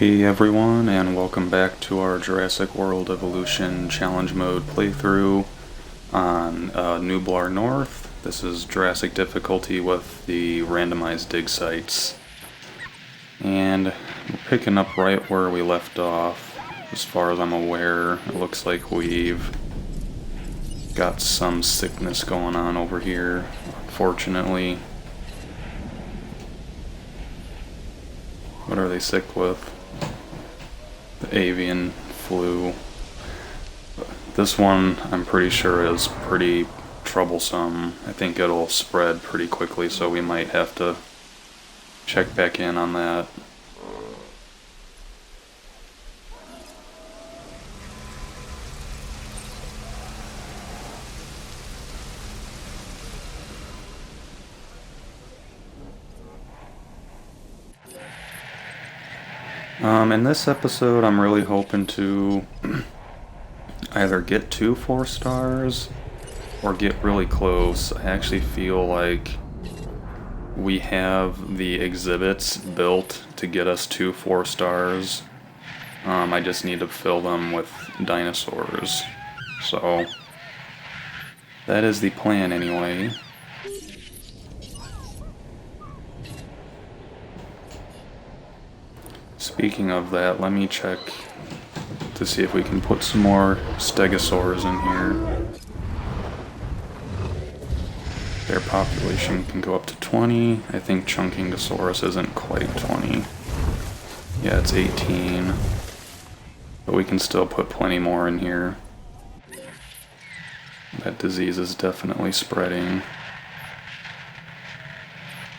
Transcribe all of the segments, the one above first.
Hey everyone, and welcome back to our Jurassic World Evolution Challenge Mode playthrough on Nublar North. This is Jurassic difficulty with the randomized dig sites. And we're picking up right where we left off. As far as I'm aware, it looks like we've got some sickness going on over here, unfortunately. What are they sick with? The avian flu. This one I'm pretty sure is pretty troublesome. I think it'll spread pretty quickly, so we might have to check back in on that. In this episode, I'm really hoping to either get to 4 stars or get really close. I actually feel like we have the exhibits built to get us to 4 stars. I just need to fill them with dinosaurs. So, that is the plan anyway. Speaking of that, let me check to see if we can put some more stegosaurs in here. Their population can go up to 20. I think Chunkingosaurus isn't quite 20. Yeah, it's 18. But we can still put plenty more in here. That disease is definitely spreading.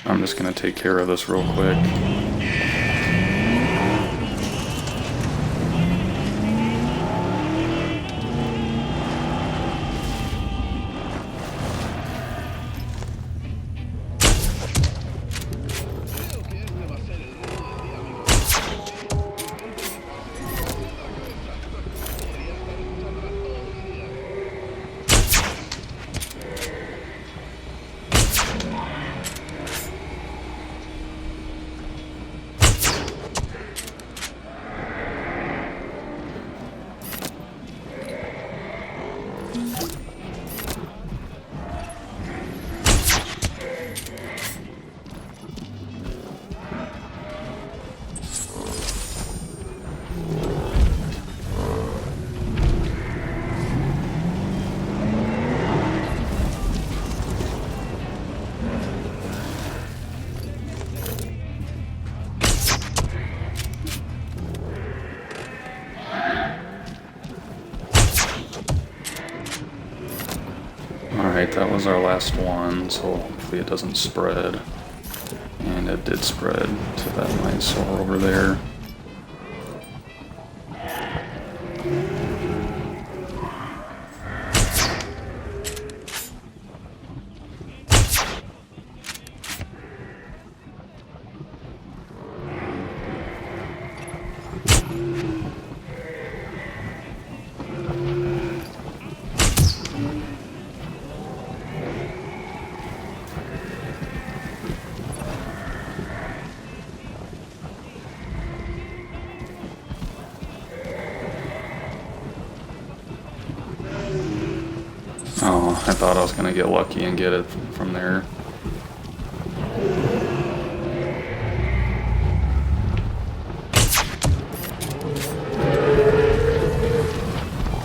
I'm just gonna take care of this real quick. Alright, that was our last one, so hopefully it doesn't spread. And it did spread to that dinosaur over there. Oh, I thought I was gonna get lucky and get it from there.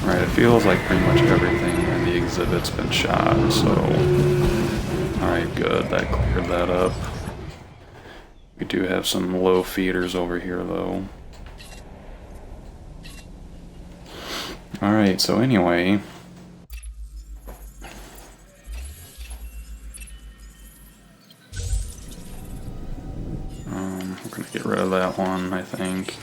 Right, it feels like pretty much everything in the exhibit's been shot, so... Alright, good, that cleared that up. We do have some low feeders over here, though. Alright, so anyway... we're gonna get rid of that one, I think.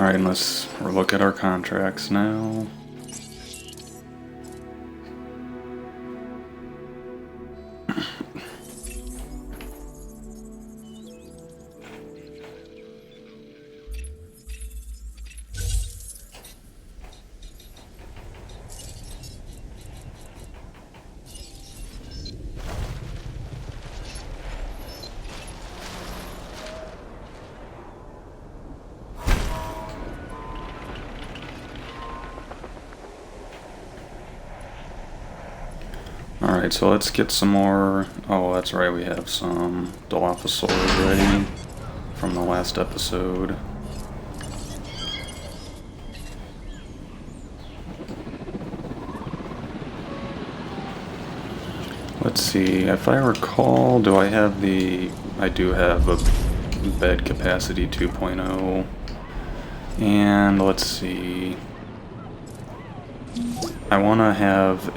Alright, let's look at our contracts now. Alright, so let's get some more. Oh, that's right, we have some Dilophosaurs ready from the last episode. Let's see, if I recall, do I have I do have a bed capacity 2.0. And let's see. I want to have,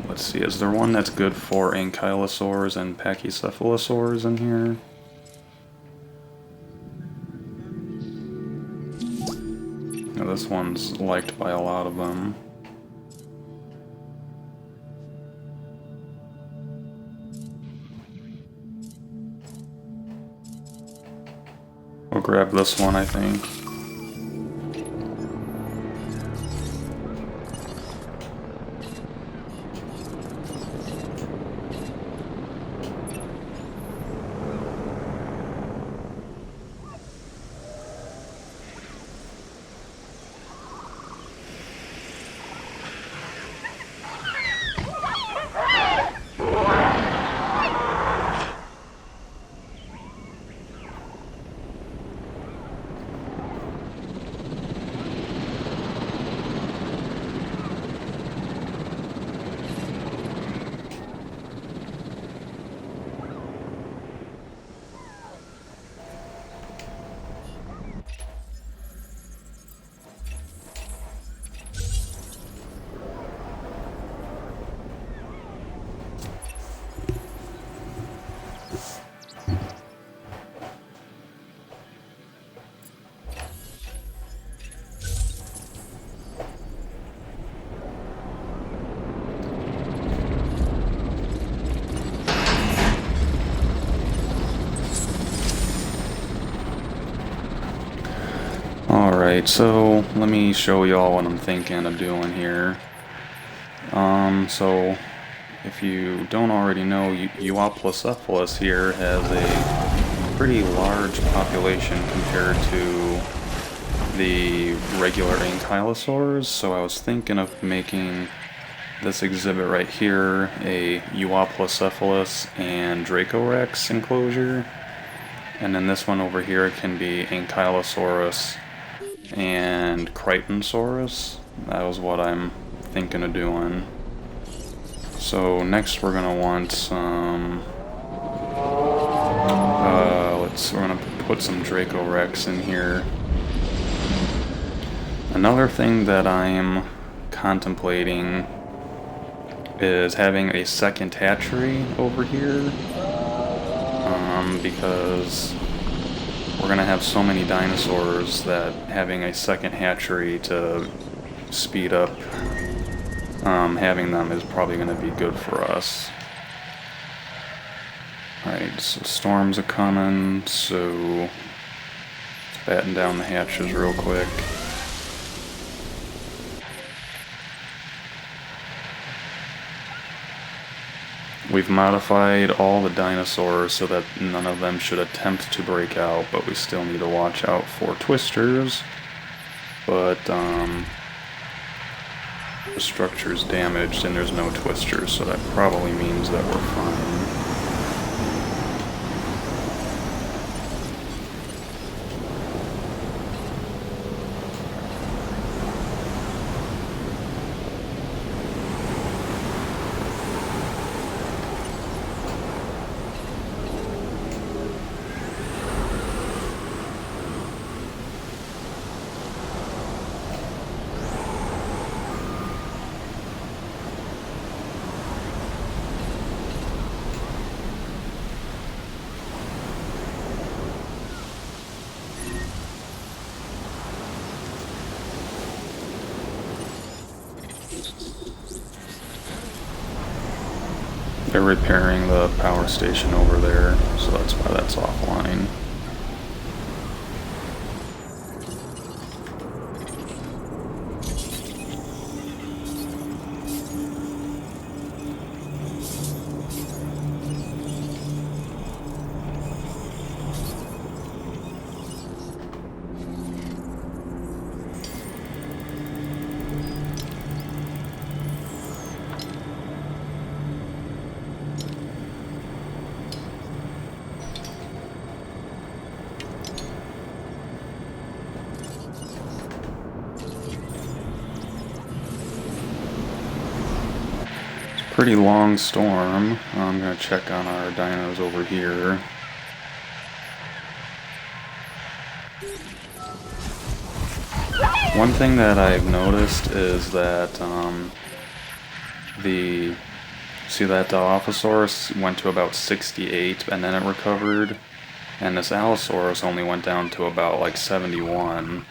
let's see, is there one that's good for ankylosaurs and pachycephalosaurs in here? No, this one's liked by a lot of them. We'll grab this one, I think. Alright, so let me show y'all what I'm thinking of doing here. So if you don't already know, Euoplocephalus here has a pretty large population compared to the regular ankylosaurs, so I was thinking of making this exhibit right here a Euoplocephalus and Dracorex enclosure, and then this one over here can be Ankylosaurus and Crichtonsaurus. That was what I'm thinking of doing. So next we're gonna want some. We're gonna put some Dracorex in here. Another thing that I'm contemplating is having a second hatchery over here, because we're gonna have so many dinosaurs that having a second hatchery to speed up having them is probably gonna be good for us. Alright, so storms are coming, so let's batten down the hatches real quick. We've modified all the dinosaurs so that none of them should attempt to break out, but we still need to watch out for twisters. But the structure's damaged and there's no twisters, so that probably means that we're fine. They're repairing the power station over there, so that's why that's offline. Pretty long storm. I'm gonna check on our dinos over here. One thing that I've noticed is that see that Dilophosaurus went to about 68 and then it recovered, and this Allosaurus only went down to about like 71.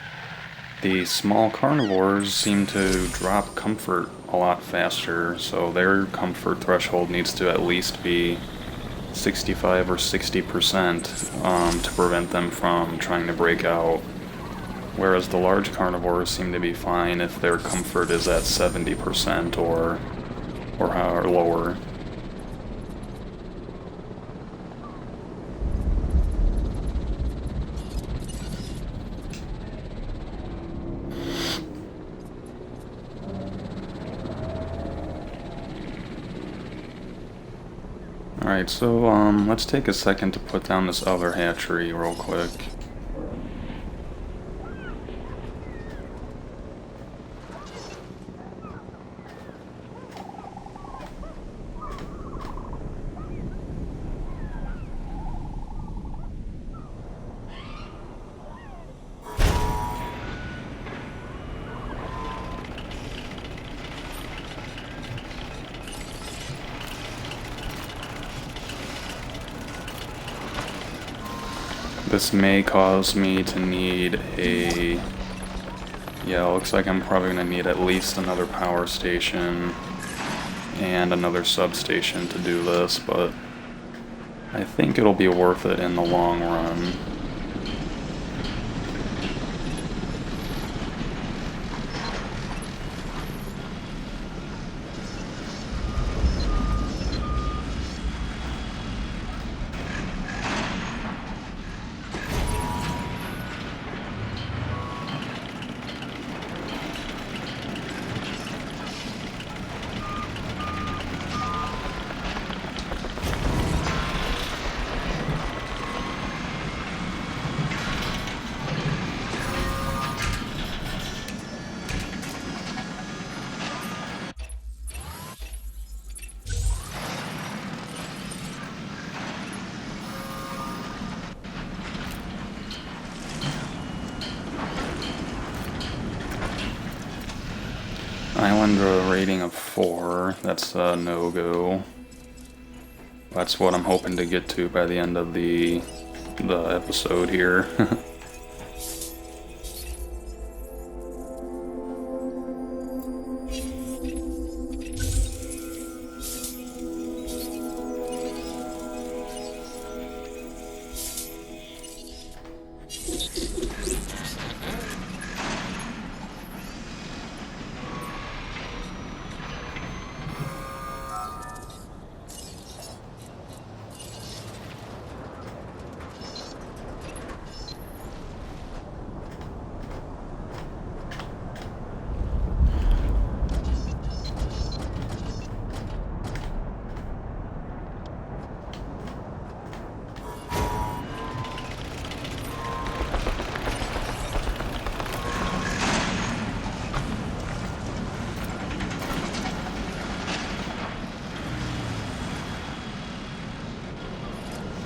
The small carnivores seem to drop comfort a lot faster, so their comfort threshold needs to at least be 65 or 60% to prevent them from trying to break out. Whereas the large carnivores seem to be fine if their comfort is at 70% or lower. Alright, so let's take a second to put down this other hatchery real quick. This may cause me to need a... Yeah, it looks like I'm probably going to need at least another power station and another substation to do this, but I think it'll be worth it in the long run. Island rating of 4, that's a no-go. That's what I'm hoping to get to by the end of the episode here.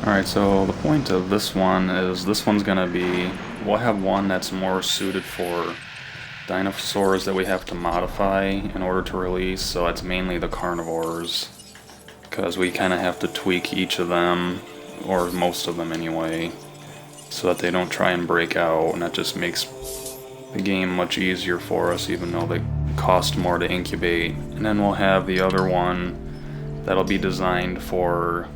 Alright, so the point of this one is this one's gonna be, we'll have one that's more suited for dinosaurs that we have to modify in order to release, so that's mainly the carnivores, because we kind of have to tweak each of them, or most of them anyway, so that they don't try and break out, and that just makes the game much easier for us, even though they cost more to incubate. And then we'll have the other one that'll be designed for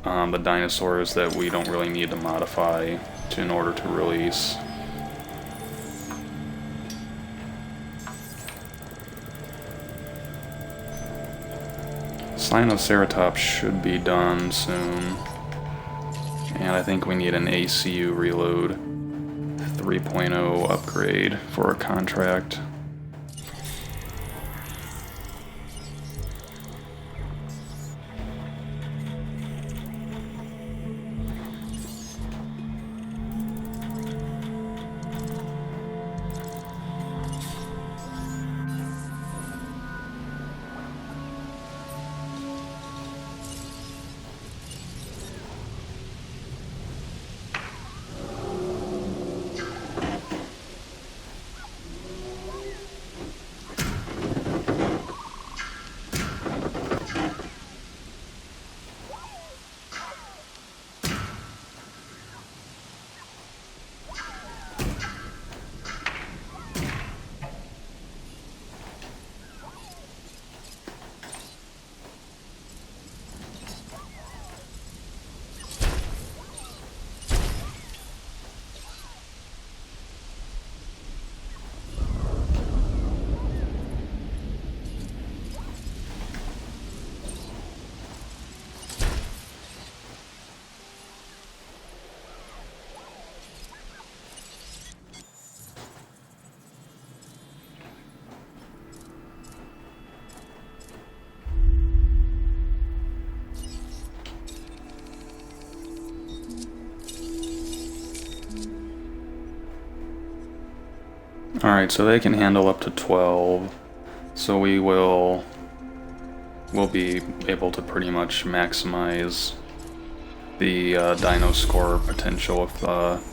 the dinosaurs that we don't really need to modify in order to release. Sinoceratops should be done soon. And I think we need an ACU reload 3.0 upgrade for a contract. Alright, so they can handle up to 12, so we'll be able to pretty much maximize the dino score potential of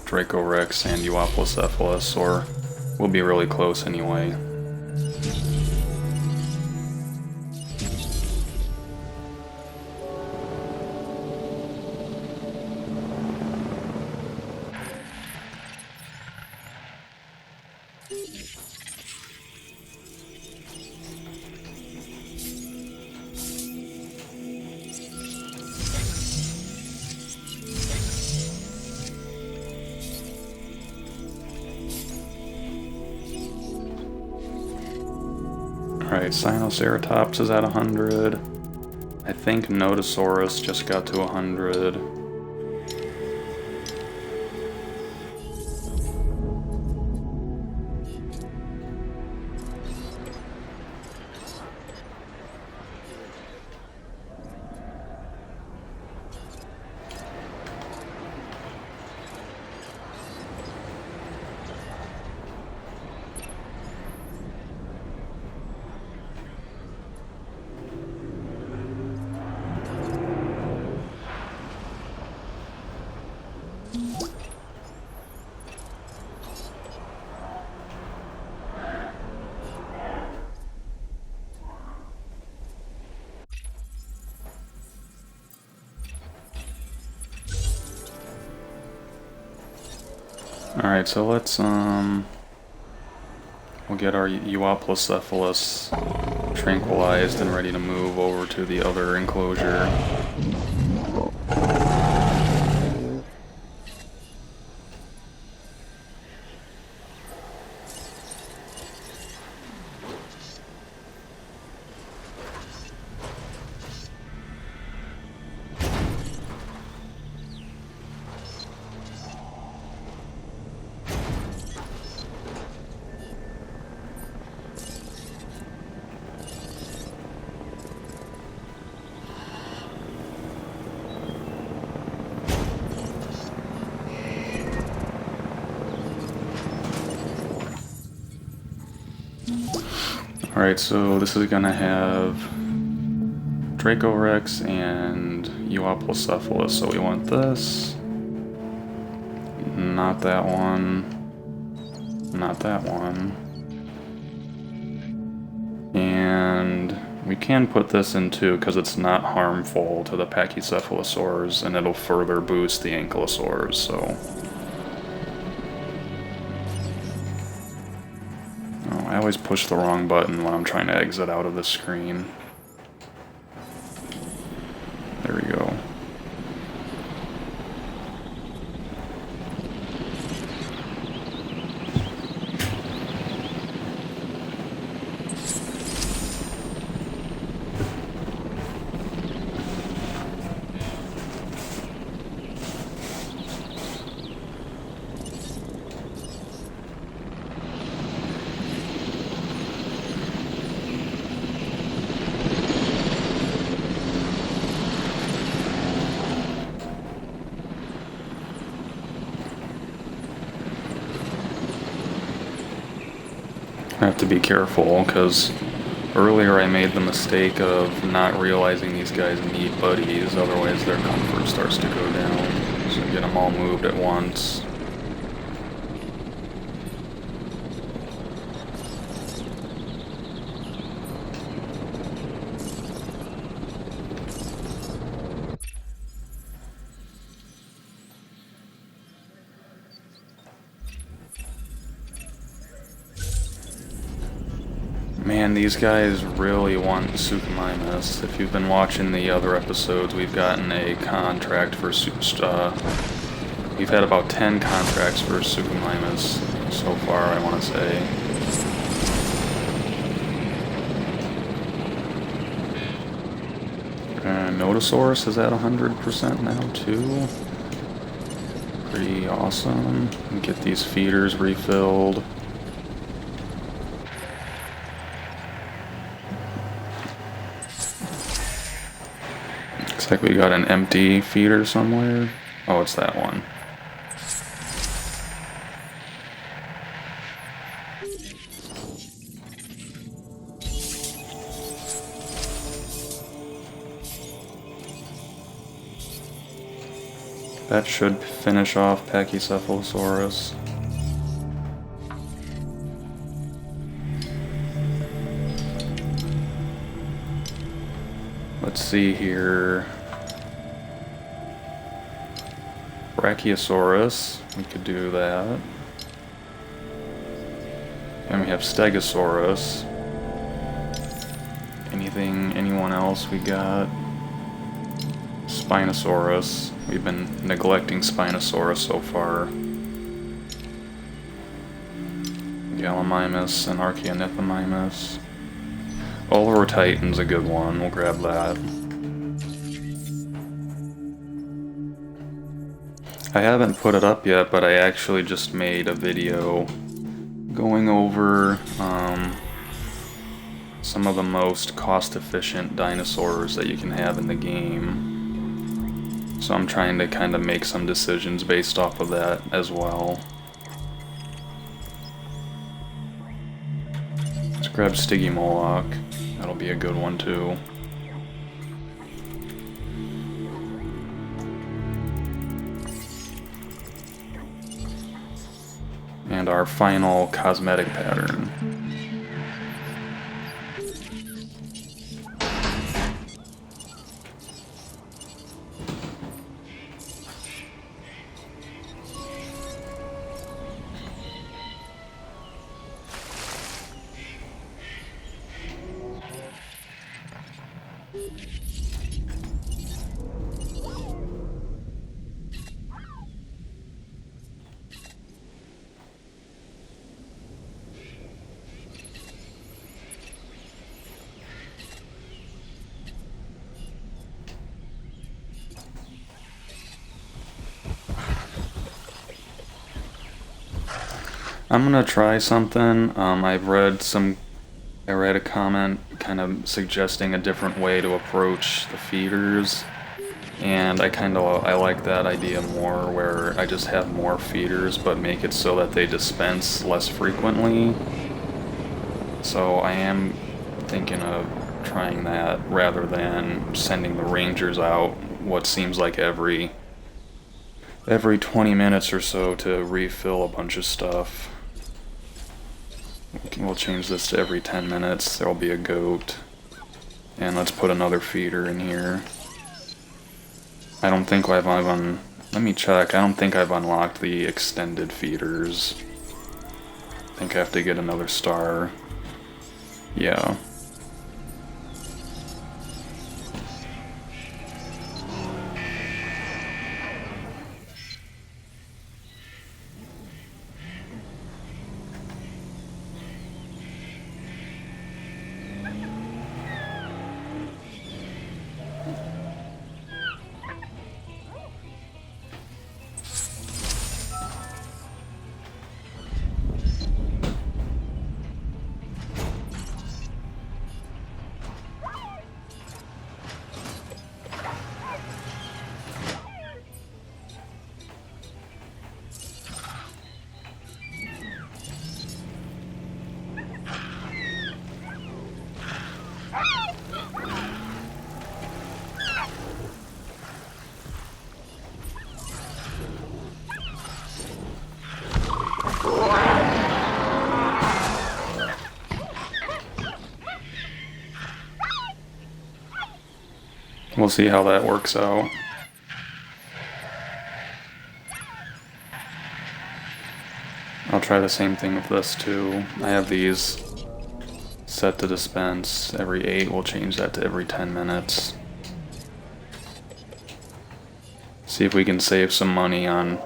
Dracorex and Euoplocephalus, or we'll be really close anyway. Alright, Sinoceratops is at 100. I think Nodosaurus just got to 100. Alright, so let's, we'll get our Euoplocephalus tranquilized and ready to move over to the other enclosure. Alright, so this is gonna have Dracorex and Euoplocephalus, so we want this. Not that one. Not that one. And we can put this in too, because it's not harmful to the Pachycephalosaurs, and it'll further boost the Ankylosaurs, so... I always push the wrong button when I'm trying to exit out of the screen. I have to be careful, because earlier I made the mistake of not realizing these guys need buddies, otherwise their comfort starts to go down. So get them all moved at once. Man, these guys really want Suchomimus. If you've been watching the other episodes, we've gotten a contract for we've had about 10 contracts for Suchomimus so far, I want to say. Notosaurus is at 100% now too. Pretty awesome. Get these feeders refilled. Looks like we got an empty feeder somewhere. Oh, it's that one. That should finish off Pachycephalosaurus. Let's see here. Brachiosaurus, we could do that. And we have Stegosaurus. Anyone else we got? Spinosaurus. We've been neglecting Spinosaurus so far. Gallimimus and Archaeonithomimus. Olorotitan's a good one, we'll grab that. I haven't put it up yet, but I actually just made a video going over some of the most cost-efficient dinosaurs that you can have in the game. So I'm trying to kind of make some decisions based off of that as well. Let's grab Stygimoloch. That'll be a good one too. And our final cosmetic pattern. I'm gonna try something. I read a comment kind of suggesting a different way to approach the feeders, and I like that idea more, where I just have more feeders but make it so that they dispense less frequently. So I am thinking of trying that rather than sending the rangers out what seems like every 20 minutes or so to refill a bunch of stuff. We'll change this to every 10 minutes. There'll be a goat. And let's put another feeder in here. I don't think let me check. I don't think I've unlocked the extended feeders. I think I have to get another star. Yeah. see how that works out. I'll try the same thing with this too. I have these set to dispense every 8. We'll change that to every 10 minutes. See if we can save some money on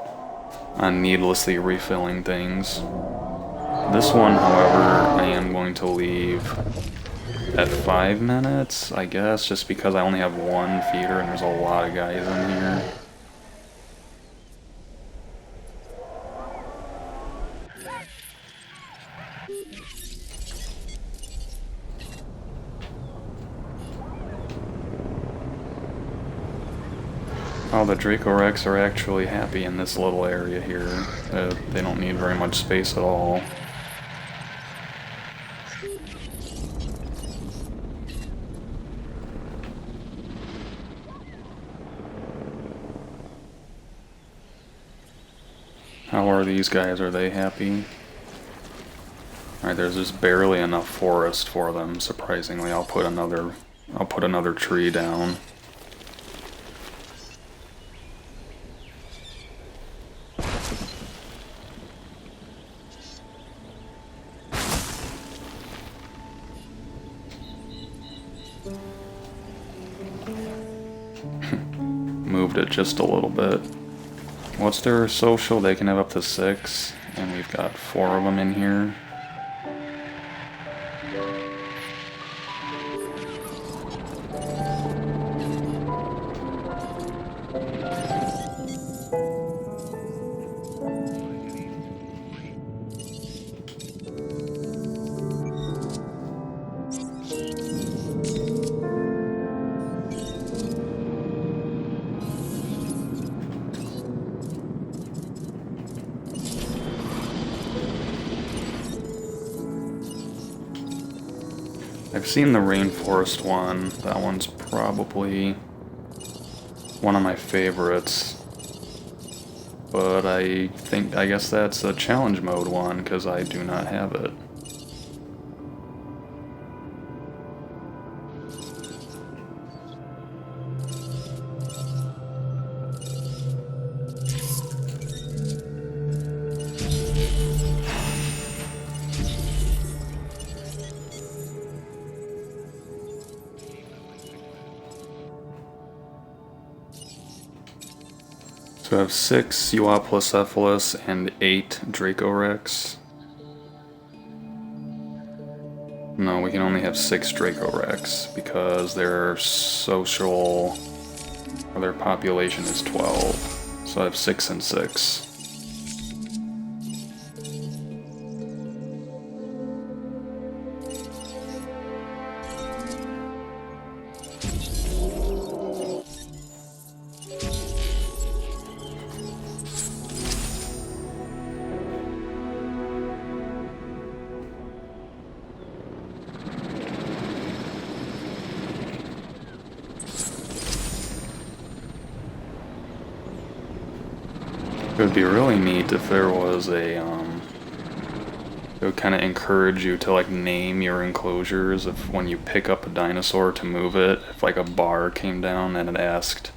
needlessly refilling things. This one, however, I am going to leave at 5 minutes, I guess, just because I only have one feeder and there's a lot of guys in here. Oh, the Dracorex are actually happy in this little area here. They don't need very much space at all. How are these guys? Are they happy? Alright, there's just barely enough forest for them, surprisingly. I'll put another tree down. Moved it just a little bit. What's their social? They can have up to 6, and we've got 4 of them in here. I've seen the rainforest one. That one's probably one of my favorites. But I guess that's a challenge mode one, because I do not have it. So I have 6 Euoplocephalus and 8 Dracorex. No, we can only have 6 Dracorex because their social, or their population is 12. So I have 6 and 6. It would be really neat if there was a, it would kind of encourage you to like name your enclosures. If when you pick up a dinosaur to move it, if like a bar came down and it asked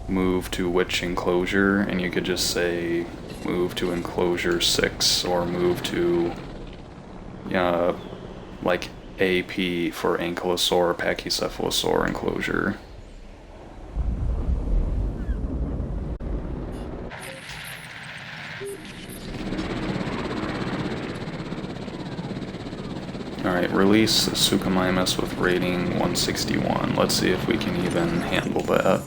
move to which enclosure, and you could just say move to enclosure 6 or move to like AP for ankylosaur or pachycephalosaur enclosure. Alright, release Suchomimus with rating 161. Let's see if we can even handle that.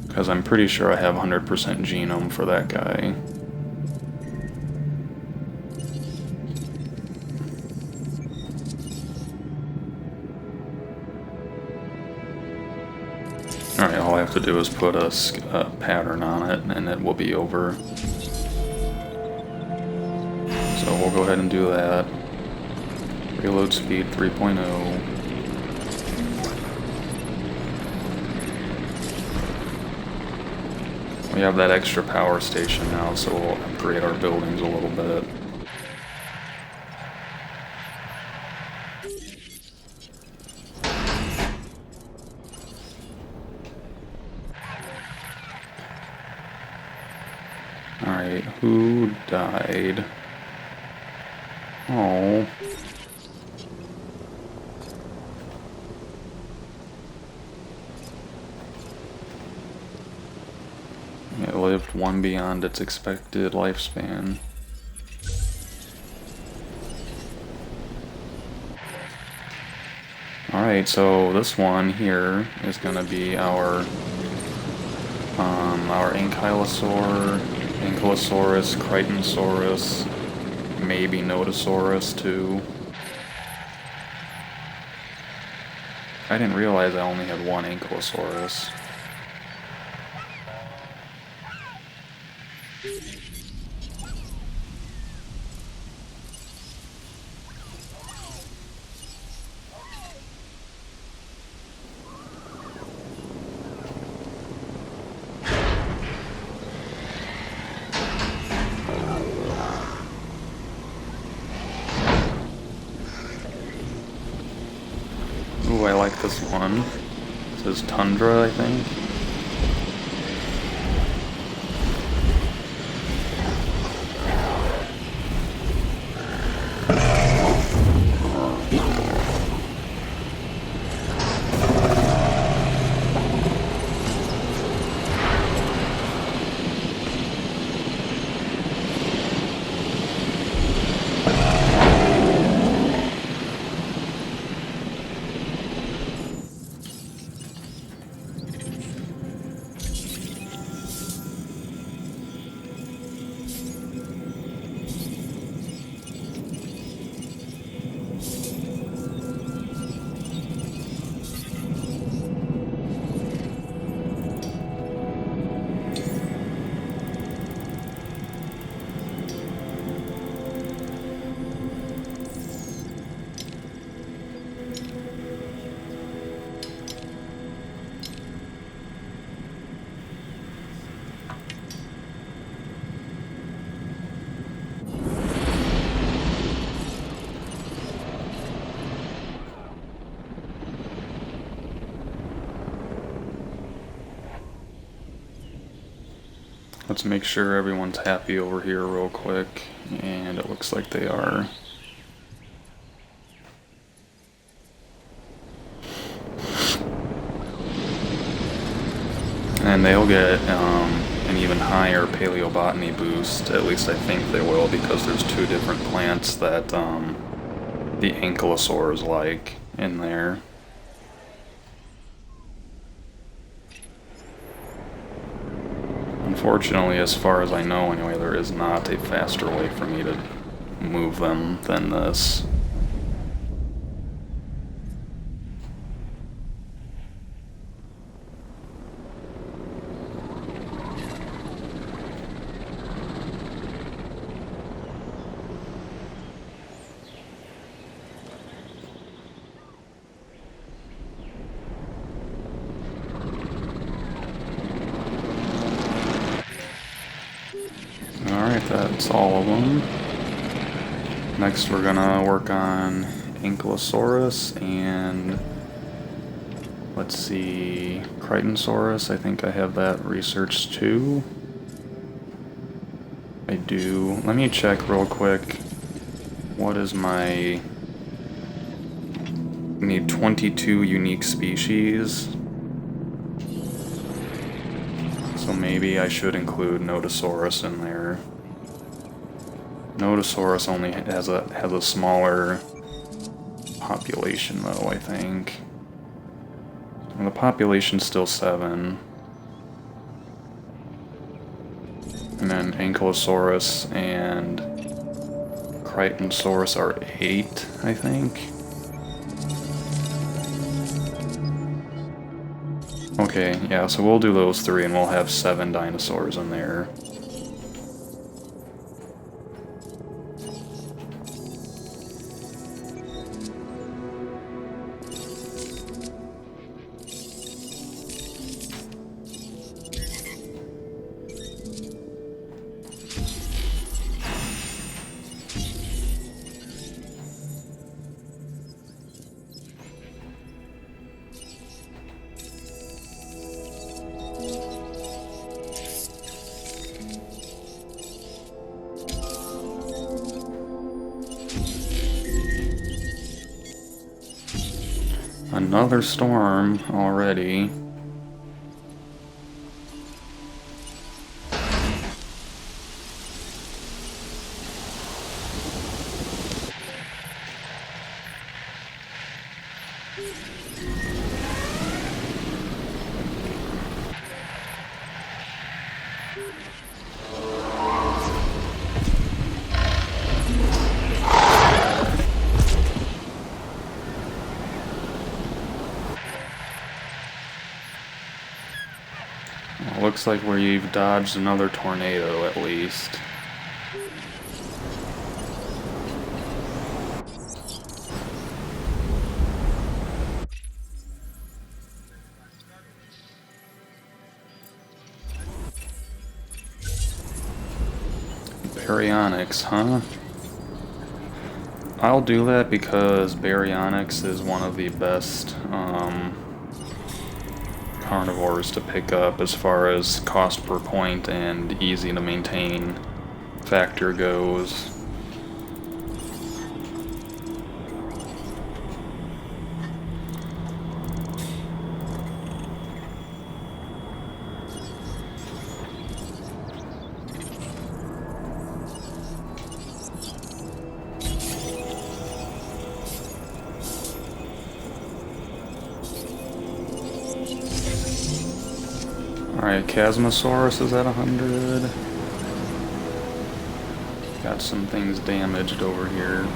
Because I'm pretty sure I have 100% genome for that guy. Alright, all I have to do is put a pattern on it and it will be over. So we'll go ahead and do that. Reload speed 3.0. We have that extra power station now, so we'll upgrade our buildings a little bit. Alright, who died? Oh. It lived one beyond its expected lifespan. Alright, so this one here is gonna be our Ankylosaurus, Crichtonsaurus, maybe Notosaurus too. I didn't realize I only had one Ankylosaurus. Ooh, I like this one. This is Tundra, I think. Let's make sure everyone's happy over here real quick, and it looks like they are. And they'll get an even higher paleobotany boost, at least I think they will, because there's two different plants that the ankylosaurs like in there. Unfortunately, as far as I know anyway, there is not a faster way for me to move them than this. Alright, that's all of them. Next we're gonna work on Ankylosaurus and let's see, Crichtonsaurus. I think I have that researched too. I do. Let me check real quick. What is my... I need 22 unique species. So maybe I should include Notosaurus in there. Notosaurus only has a smaller population though, I think. And the population's still 7. And then Ankylosaurus and Crichtonsaurus are 8, I think. Okay, yeah, so we'll do those 3 and we'll have 7 dinosaurs in there. Another storm already. Looks like we've dodged another tornado at least. Baryonyx, huh? I'll do that because Baryonyx is one of the best carnivores to pick up as far as cost per point and easy to maintain factor goes. Alright, Chasmosaurus is at 100. Got some things damaged over here.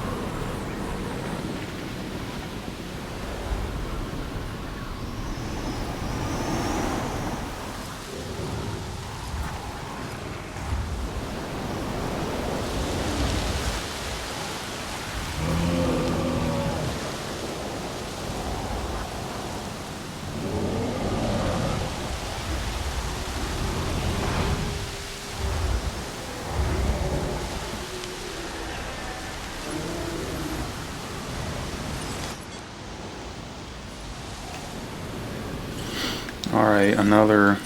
Alright, another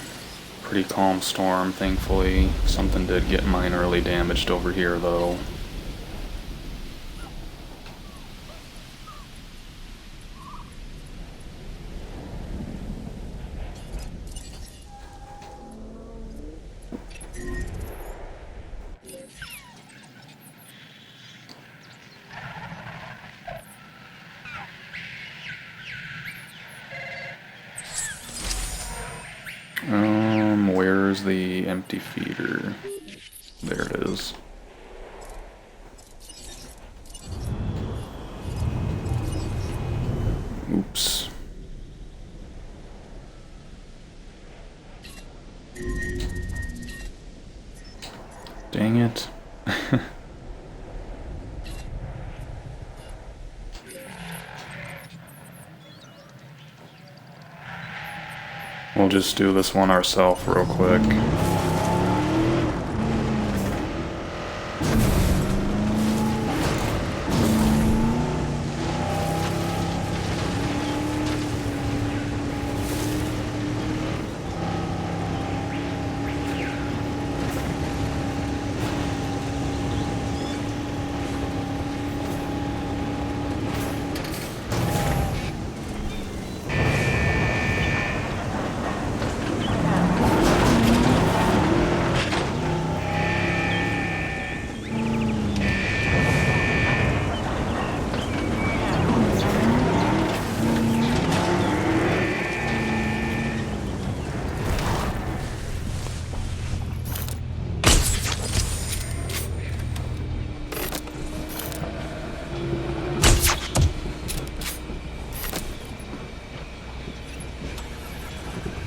pretty calm storm, thankfully. Something did get minorly damaged over here, though. Where's the empty feeder? There it is. Oops. Dang it. We'll just do this one ourselves real quick.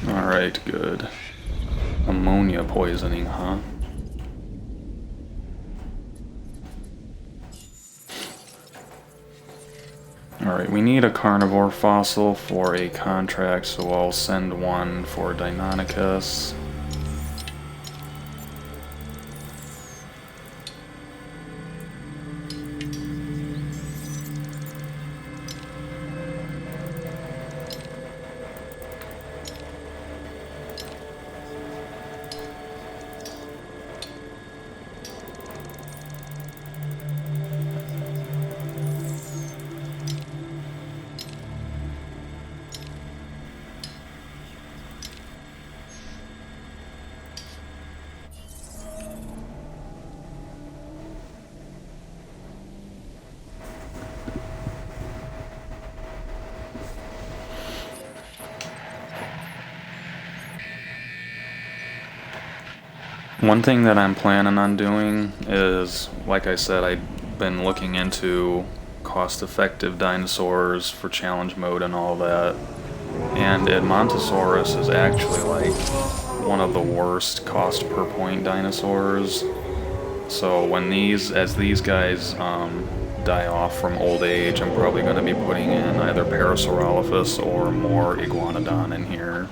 Alright, good. Ammonia poisoning, huh? Alright, we need a carnivore fossil for a contract, so I'll send one for Deinonychus. One thing that I'm planning on doing is, like I said, I've been looking into cost-effective dinosaurs for challenge mode and all that. And Edmontosaurus is actually like one of the worst cost per point dinosaurs. So as these guys die off from old age, I'm probably going to be putting in either Parasaurolophus or more Iguanodon in here.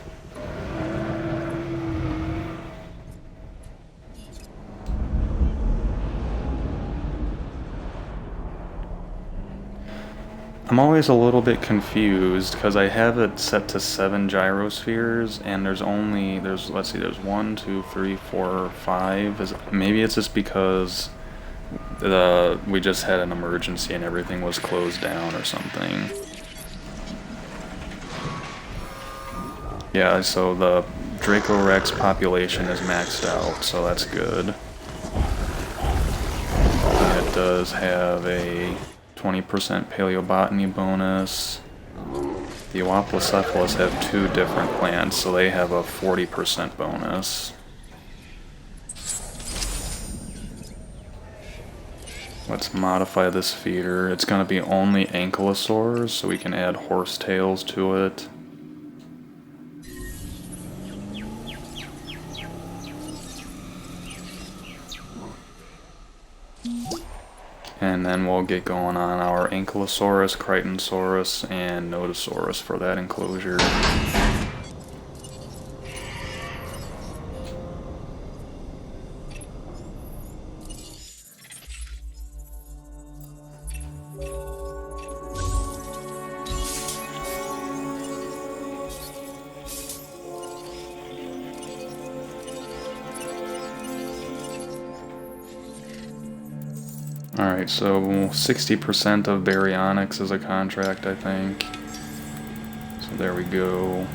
I'm always a little bit confused because I have it set to 7 gyrospheres and there's 1, 2, 3, 4, 5. Maybe it's just because we just had an emergency and everything was closed down or something. Yeah, so the Dracorex population is maxed out, so that's good. And it does have a 20% paleobotany bonus. The Euoplocephalus have 2 different plants, so they have a 40% bonus. Let's modify this feeder. It's going to be only ankylosaurs, so we can add horsetails to it. And then we'll get going on our Ankylosaurus, Crichtonsaurus, and Nodosaurus for that enclosure. Alright, so 60% of baryonyx is a contract, I think. So there we go.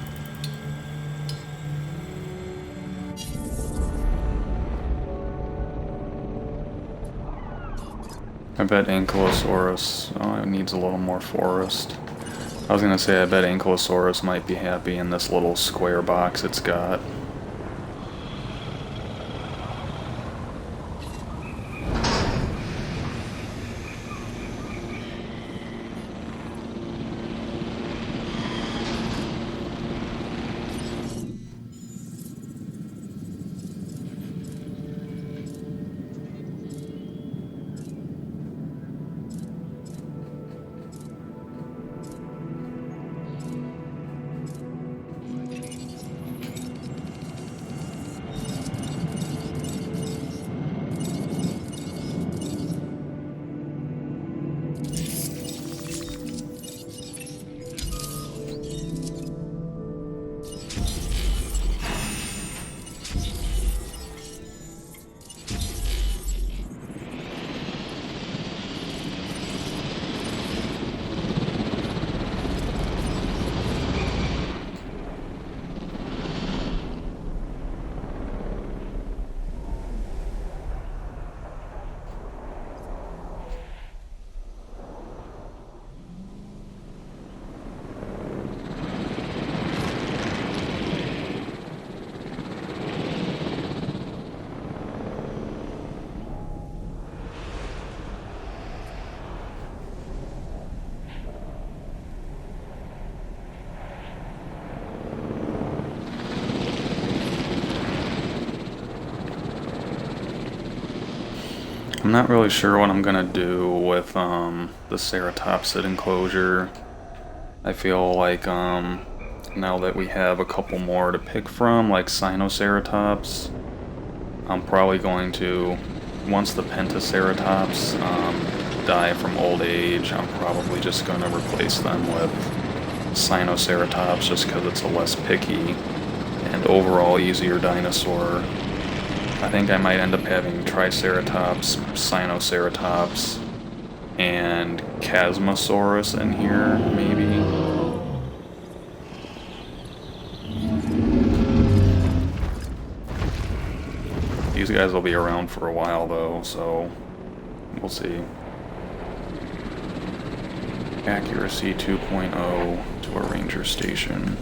I bet Ankylosaurus, it needs a little more forest. I was gonna say I bet Ankylosaurus might be happy in this little square box it's got. I'm not really sure what I'm gonna do with the ceratopsid enclosure. I feel like now that we have a couple more to pick from, like Sinoceratops, I'm probably going to, once the Pentaceratops die from old age, I'm probably just going to replace them with Sinoceratops just because it's a less picky and overall easier dinosaur. I think I might end up having Triceratops, Sinoceratops, and Chasmosaurus in here, maybe. These guys will be around for a while though, so we'll see. Accuracy 2.0 to a ranger station.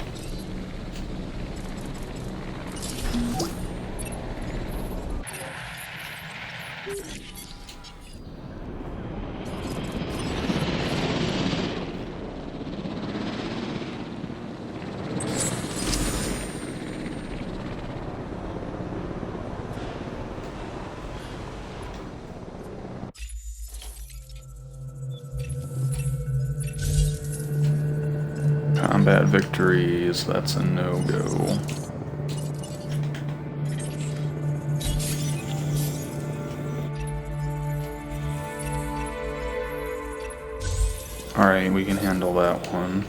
Combat victories, that's a no-go. Alright, we can handle that one.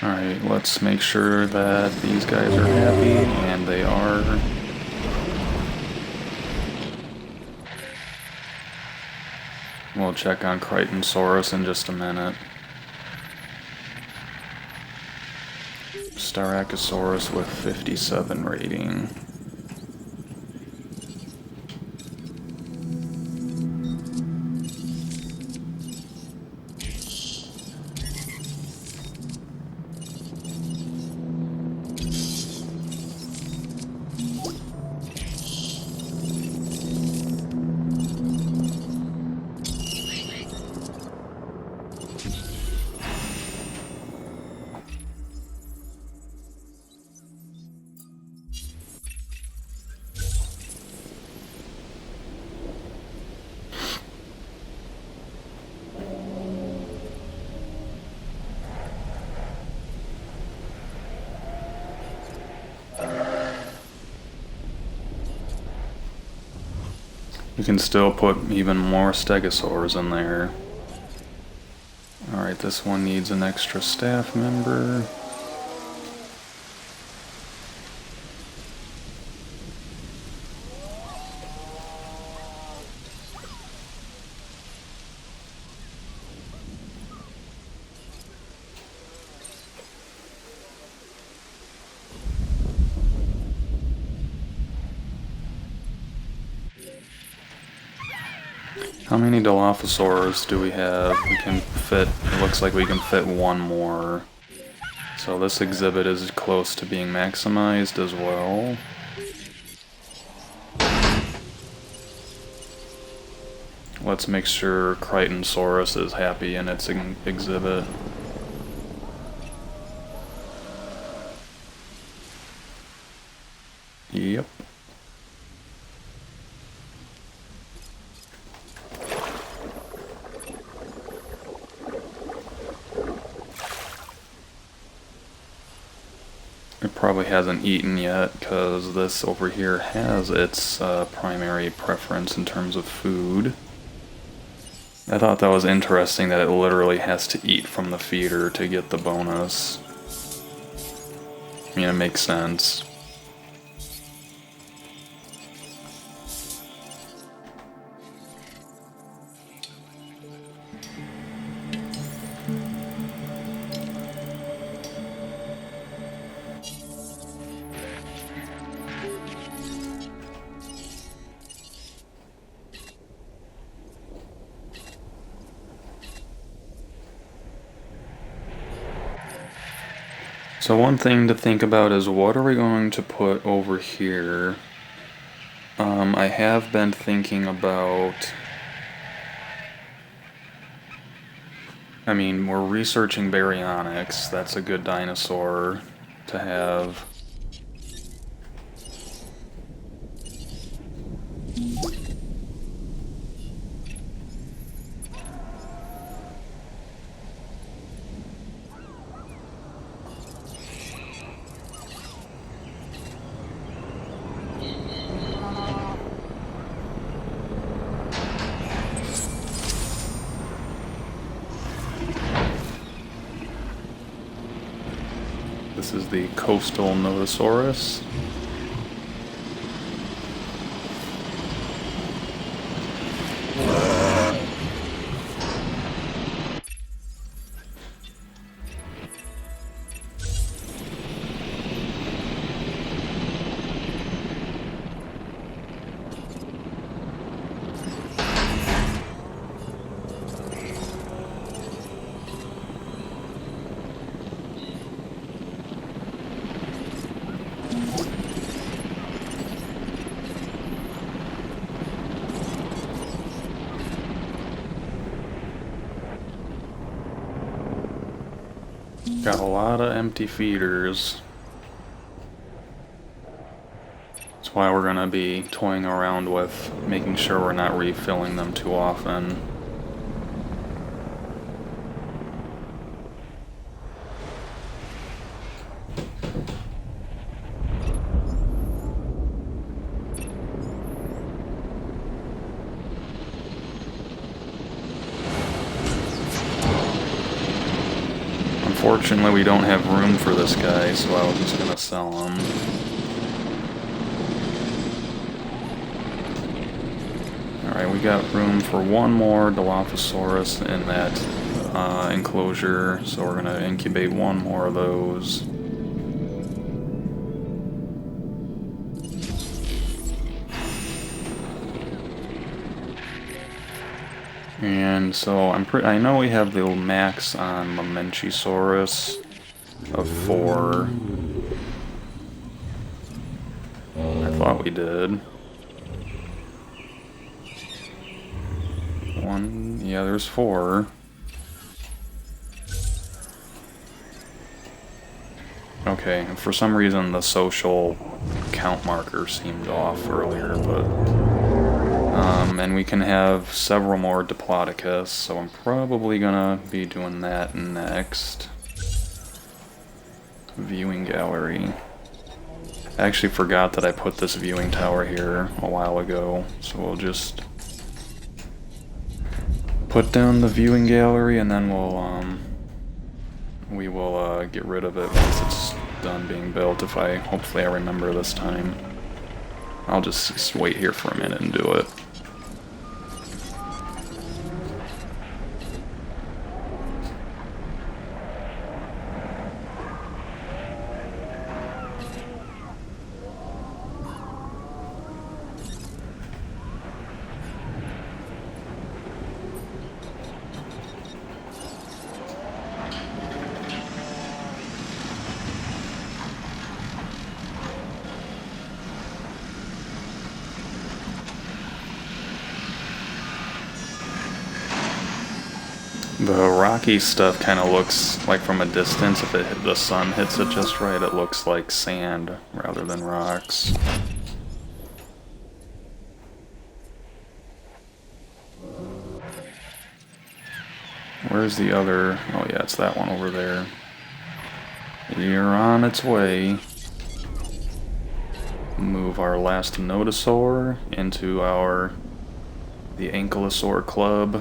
Alright, let's make sure that these guys are happy, and they are. We'll check on Crichtonsaurus in just a minute. Styracosaurus with 57 rating. We can still put even more stegosaurs in there. Alright, this one needs an extra staff member. How many Dilophosaurs do we have? We can fit, it looks like we can fit one more. So this exhibit is close to being maximized as well. Let's make sure Crichtonsaurus is happy in its exhibit. Yep. It probably hasn't eaten yet, because this over here has its primary preference in terms of food. I thought that was interesting that it literally has to eat from the feeder to get the bonus. I mean, it makes sense. So one thing to think about is, what are we going to put over here? I have been thinking about... I mean, we're researching baryonyx. That's a good dinosaur to have. This is the coastal Notosaurus. Got a lot of empty feeders. That's why we're gonna be toying around with making sure we're not refilling them too often. Unfortunately, we don't have room for this guy, so I was just gonna sell him. Alright, we got room for one more Dilophosaurus in that enclosure, so we're gonna incubate one more of those. And so I know we have the max on Mamenchisaurus of 4. I thought we did. Yeah, there's 4. Okay, for some reason the social count marker seemed off earlier, but... and we can have several more Diplodocus, so I'm probably gonna be doing that next. Viewing gallery. I actually forgot that I put this viewing tower here a while ago, so we'll just put down the viewing gallery and then we will get rid of it once it's done being built, hopefully I remember this time. I'll just wait here for a minute and do it. The rocky stuff kind of looks like from a distance, if the sun hits it just right, it looks like sand rather than rocks. Where's the other? Oh yeah, it's that one over there. You're on its way. Move our last Nodosaur into the Ankylosaur Club.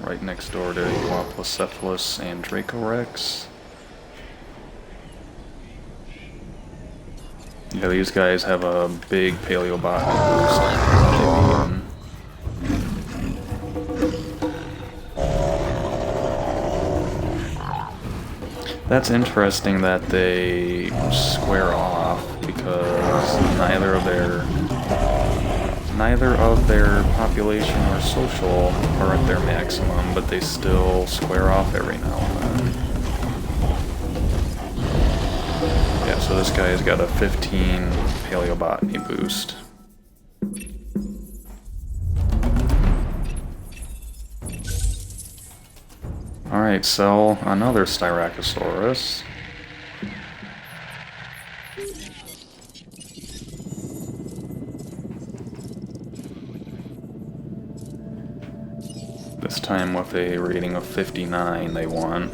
Right next door to Equapocephalus and Dracorex. Yeah, these guys have a big paleobotany boost. That's interesting that they square off, because neither of their population or social are at their maximum, but they still square off every now and then. Yeah, so this guy's got a 15 paleobotany boost. Alright, sell another Styracosaurus. This time with a rating of 59 they want.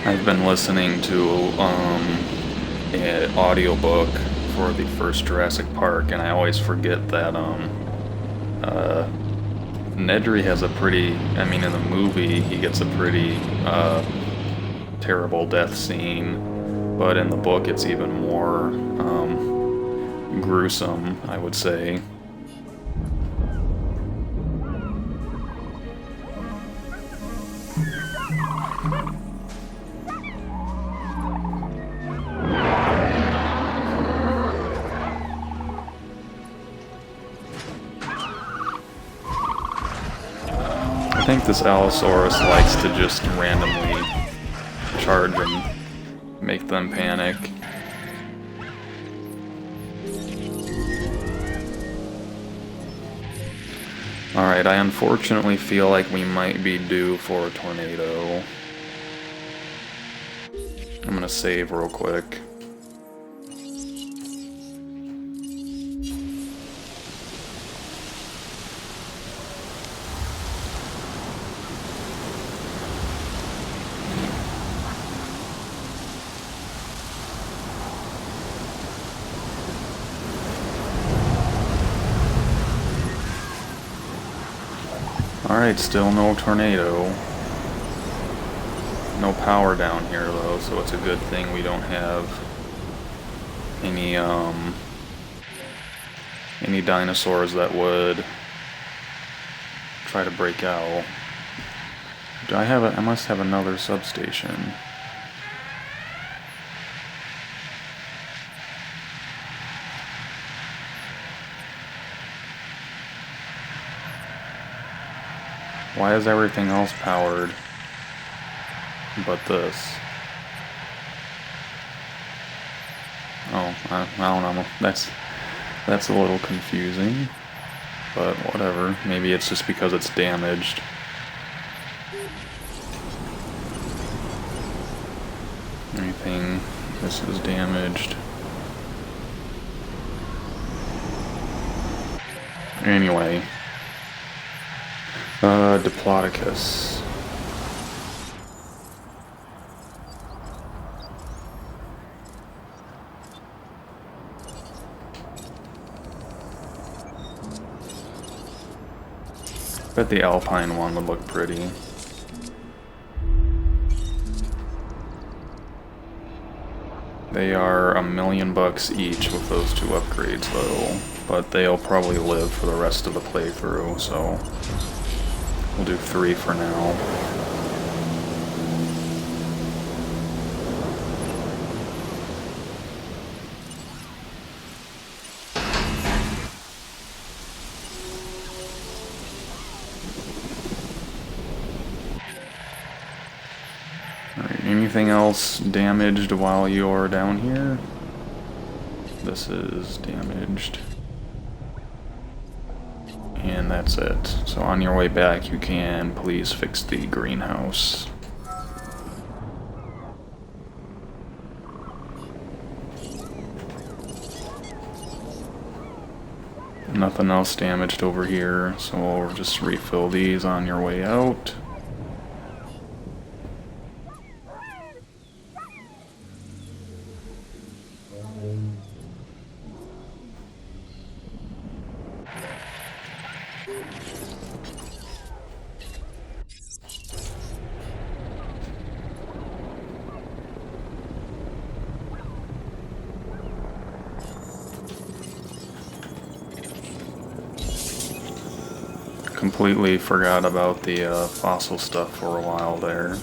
I've been listening to an audiobook for the first Jurassic Park, and I always forget that Nedry has a pretty, in the movie he gets a pretty terrible death scene, but in the book it's even more gruesome, I would say. think this Allosaurus likes to just randomly charge and make them panic. Alright, I unfortunately feel like we might be due for a tornado. I'm gonna save real quick. Alright, still no tornado. No power down here though, so it's a good thing we don't have any dinosaurs that would try to break out. Do I have I must have another substation. Why is everything else powered but this? Oh, I don't know. That's a little confusing, but whatever. Maybe it's just because it's damaged. Anything, this is damaged. Anyway. Diplodocus. Bet the alpine one would look pretty. They are $1 million each with those two upgrades though, but they'll probably live for the rest of the playthrough, so we'll do 3 for now. Alright, anything else damaged while you're down here? This is damaged. And that's it. So on your way back, you can please fix the greenhouse. Nothing else damaged over here, so we'll just refill these on your way out. Completely forgot about the fossil stuff for a while there.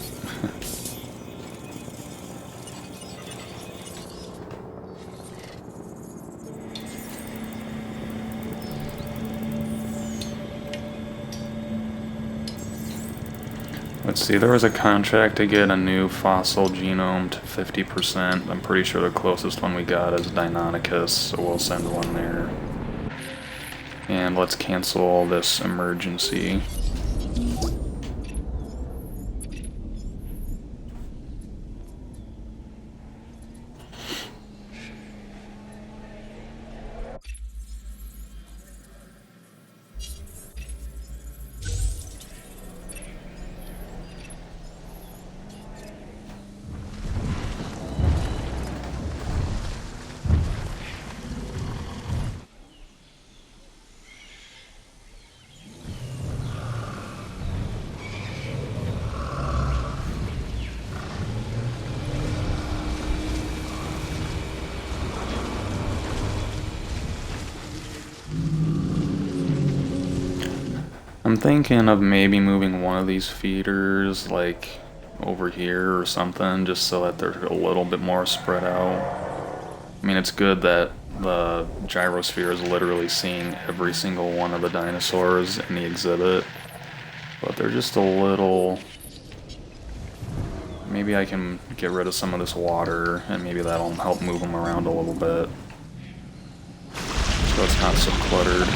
Let's see, there was a contract to get a new fossil genome to 50%. I'm pretty sure the closest one we got is Deinonychus, so we'll send one there. And let's cancel this emergency. I'm thinking of maybe moving one of these feeders, like, over here or something, just so that they're a little bit more spread out. I mean, it's good that the gyrosphere is literally seeing every single one of the dinosaurs in the exhibit, but they're just a little... Maybe I can get rid of some of this water, and maybe that'll help move them around a little bit, so it's not so cluttered.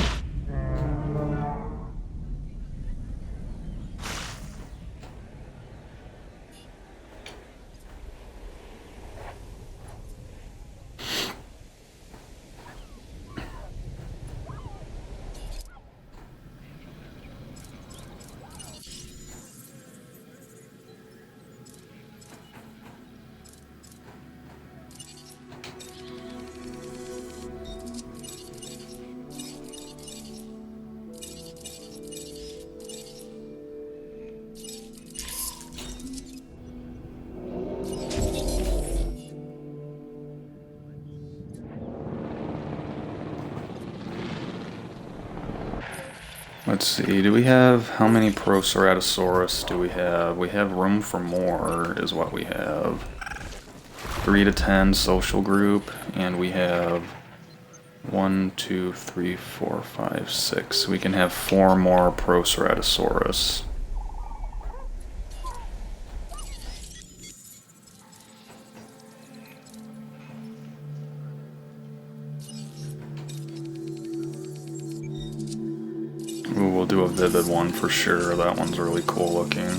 Let's see, do we have, how many Proceratosaurus do we have? We have room for more, is what we have. 3 to 10 social group, and we have 1, 2, 3, 4, 5, 6. We can have 4 more Proceratosaurus. Ooh, we'll do a vivid one for sure. That one's really cool looking.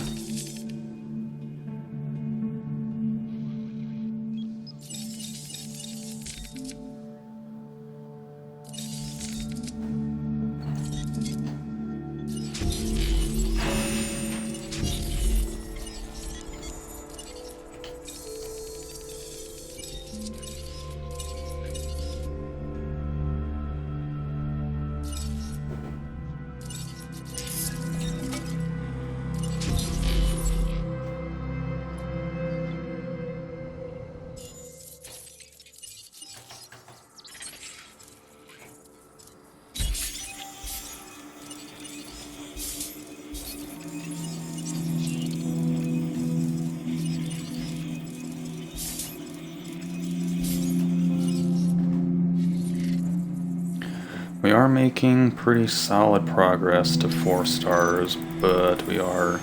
We are making pretty solid progress to 4 stars, but we are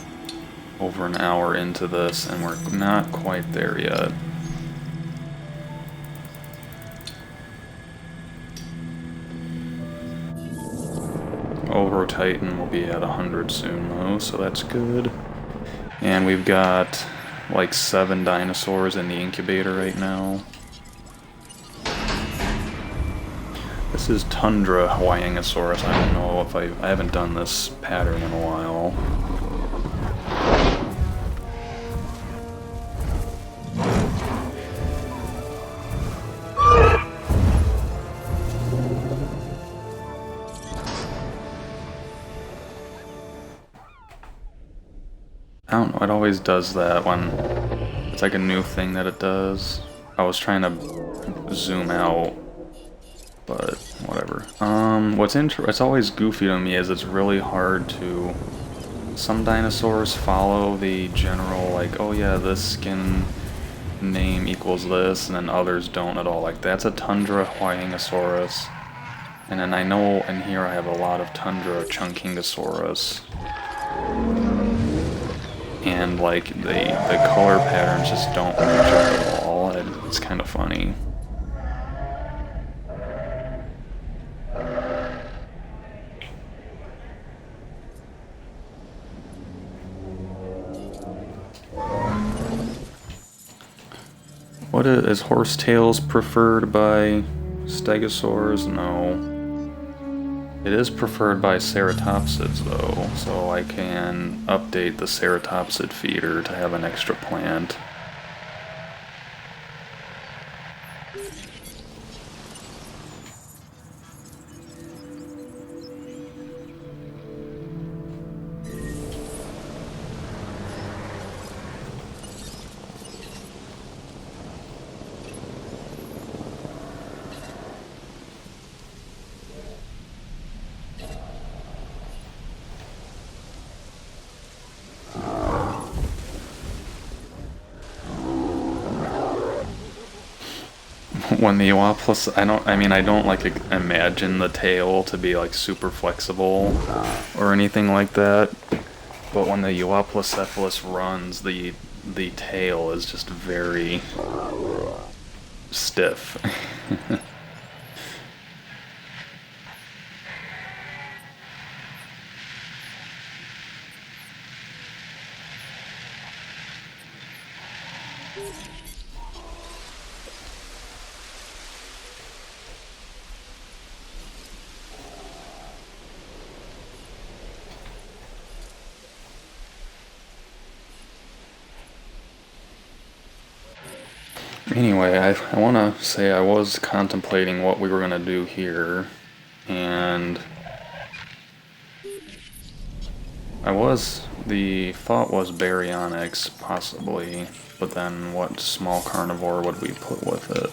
over an hour into this and we're not quite there yet. Titan will be at 100 soon though, so that's good. And we've got like 7 dinosaurs in the incubator right now. This is Tundra Huayingosaurus. I don't know if I haven't done this pattern in a while. I don't know, it always does that when it's like a new thing that it does. I was trying to zoom out, but whatever. It's always goofy to me is it's really hard to... Some dinosaurs follow the general, like, oh yeah, this skin name equals this, and then others don't at all. Like, that's a Tundra Huayingosaurus. And then I know in here I have a lot of Tundra Chunkingosaurus. And, like, the color patterns just don't match up at all. It's kind of funny. What is horsetails preferred by stegosaurs? No. It is preferred by ceratopsids though, so I can update the ceratopsid feeder to have an extra plant. When the Euoplis, I don't like imagine the tail to be like super flexible or anything like that, But when the Euoplocephalus runs, the tail is just very stiff. Anyway, I want to say I was contemplating what we were going to do here, and the thought was baryonyx, possibly, but then what small carnivore would we put with it?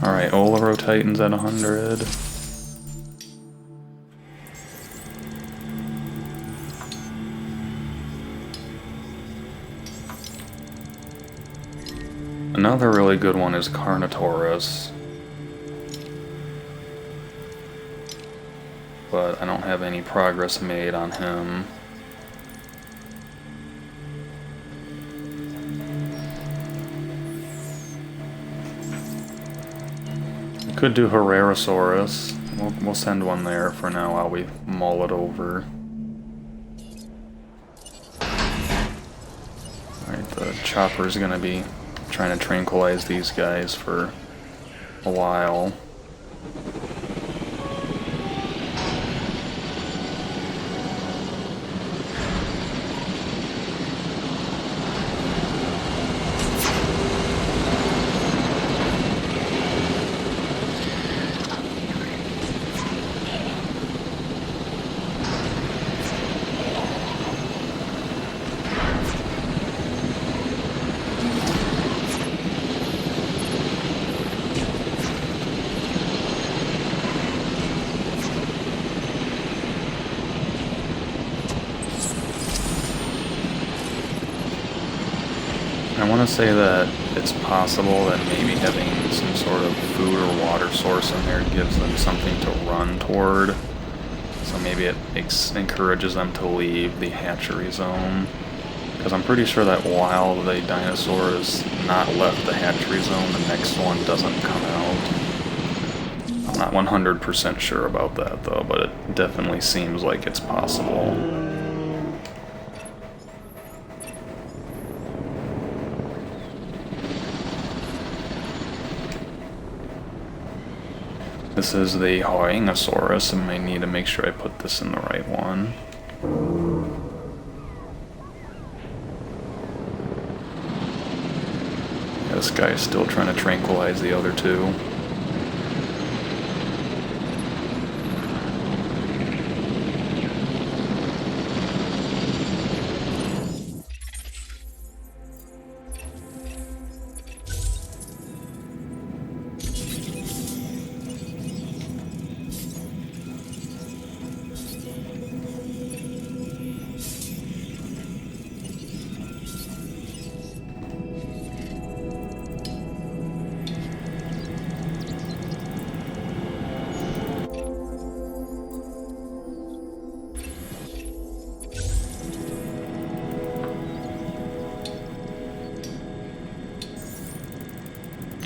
Alright, Olorotitan's at 100. Another really good one is Carnotaurus, but I don't have any progress made on him. We could do Herrerasaurus. We'll send one there for now while we mull it over. Alright, the chopper's gonna be trying to tranquilize these guys for a while. I want to say that it's possible that maybe having some sort of food or water source in there gives them something to run toward. So maybe it encourages them to leave the hatchery zone. Because I'm pretty sure that while the dinosaur is not left the hatchery zone, the next one doesn't come out. I'm not 100% sure about that though, but it definitely seems like it's possible. This is the Huaynosaurus. I may need to make sure I put this in the right one. Yeah, this guy is still trying to tranquilize the other two.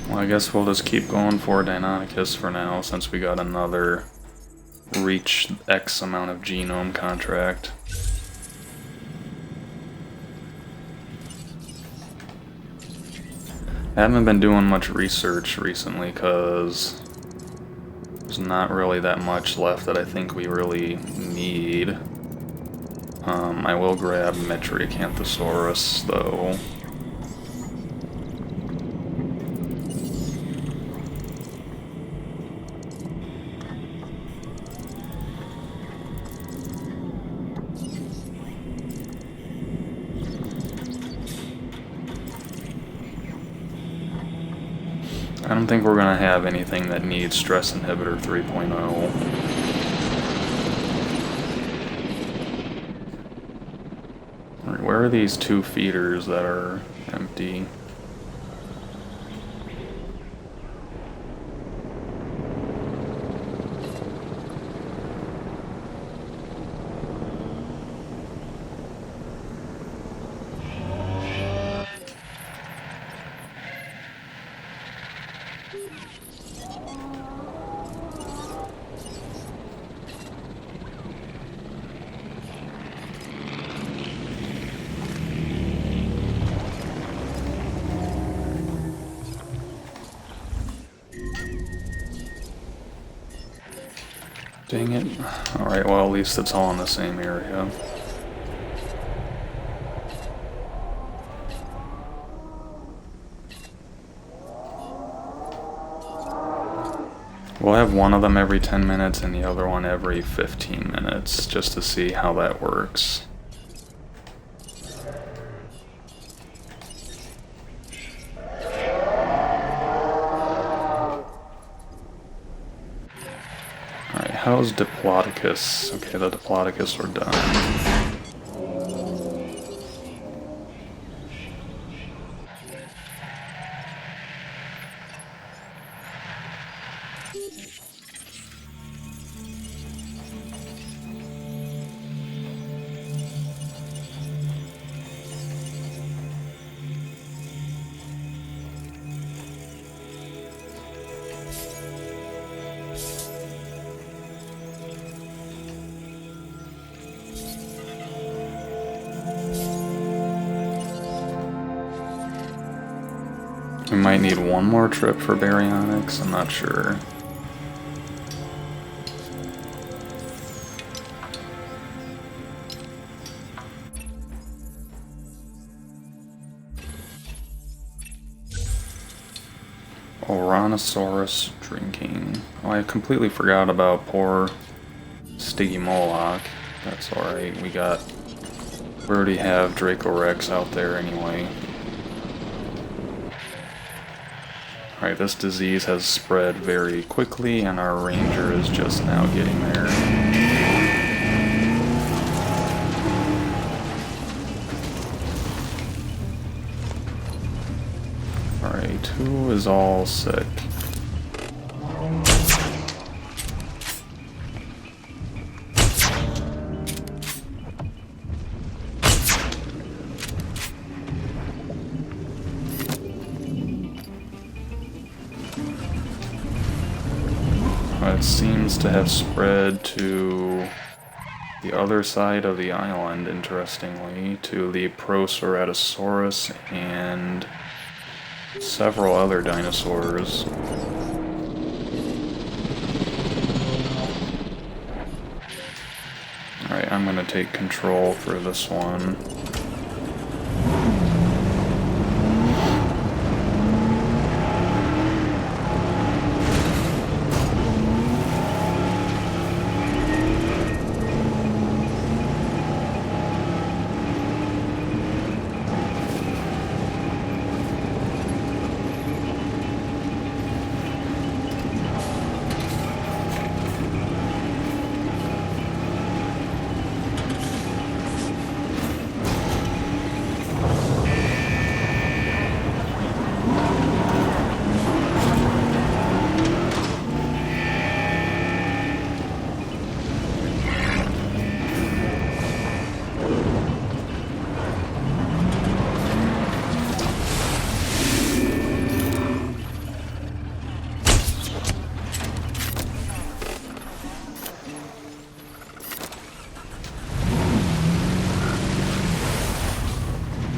Well, I guess we'll just keep going for Deinonychus for now, since we got another reach X amount of genome contract. I haven't been doing much research recently because there's not really that much left that I think we really need. I will grab Metriacanthosaurus though. I don't think we're going to have anything that needs stress inhibitor 3.0. Where are these two feeders that are empty? Dang it. Alright, well at least it's all in the same area. We'll have one of them every 10 minutes and the other one every 15 minutes, just to see how that works. Alright, how's Diplodocus? Okay, the Diplodocus are done. We might need one more trip for baryonics, I'm not sure. Oranosaurus drinking. Oh, I completely forgot about poor Stygimoloch. That's alright, we already have Dracorex out there anyway. Alright, this disease has spread very quickly and our ranger is just now getting there. Alright, who is all sick? It seems to have spread to the other side of the island, interestingly, to the Proceratosaurus and several other dinosaurs. Alright, I'm gonna take control for this one.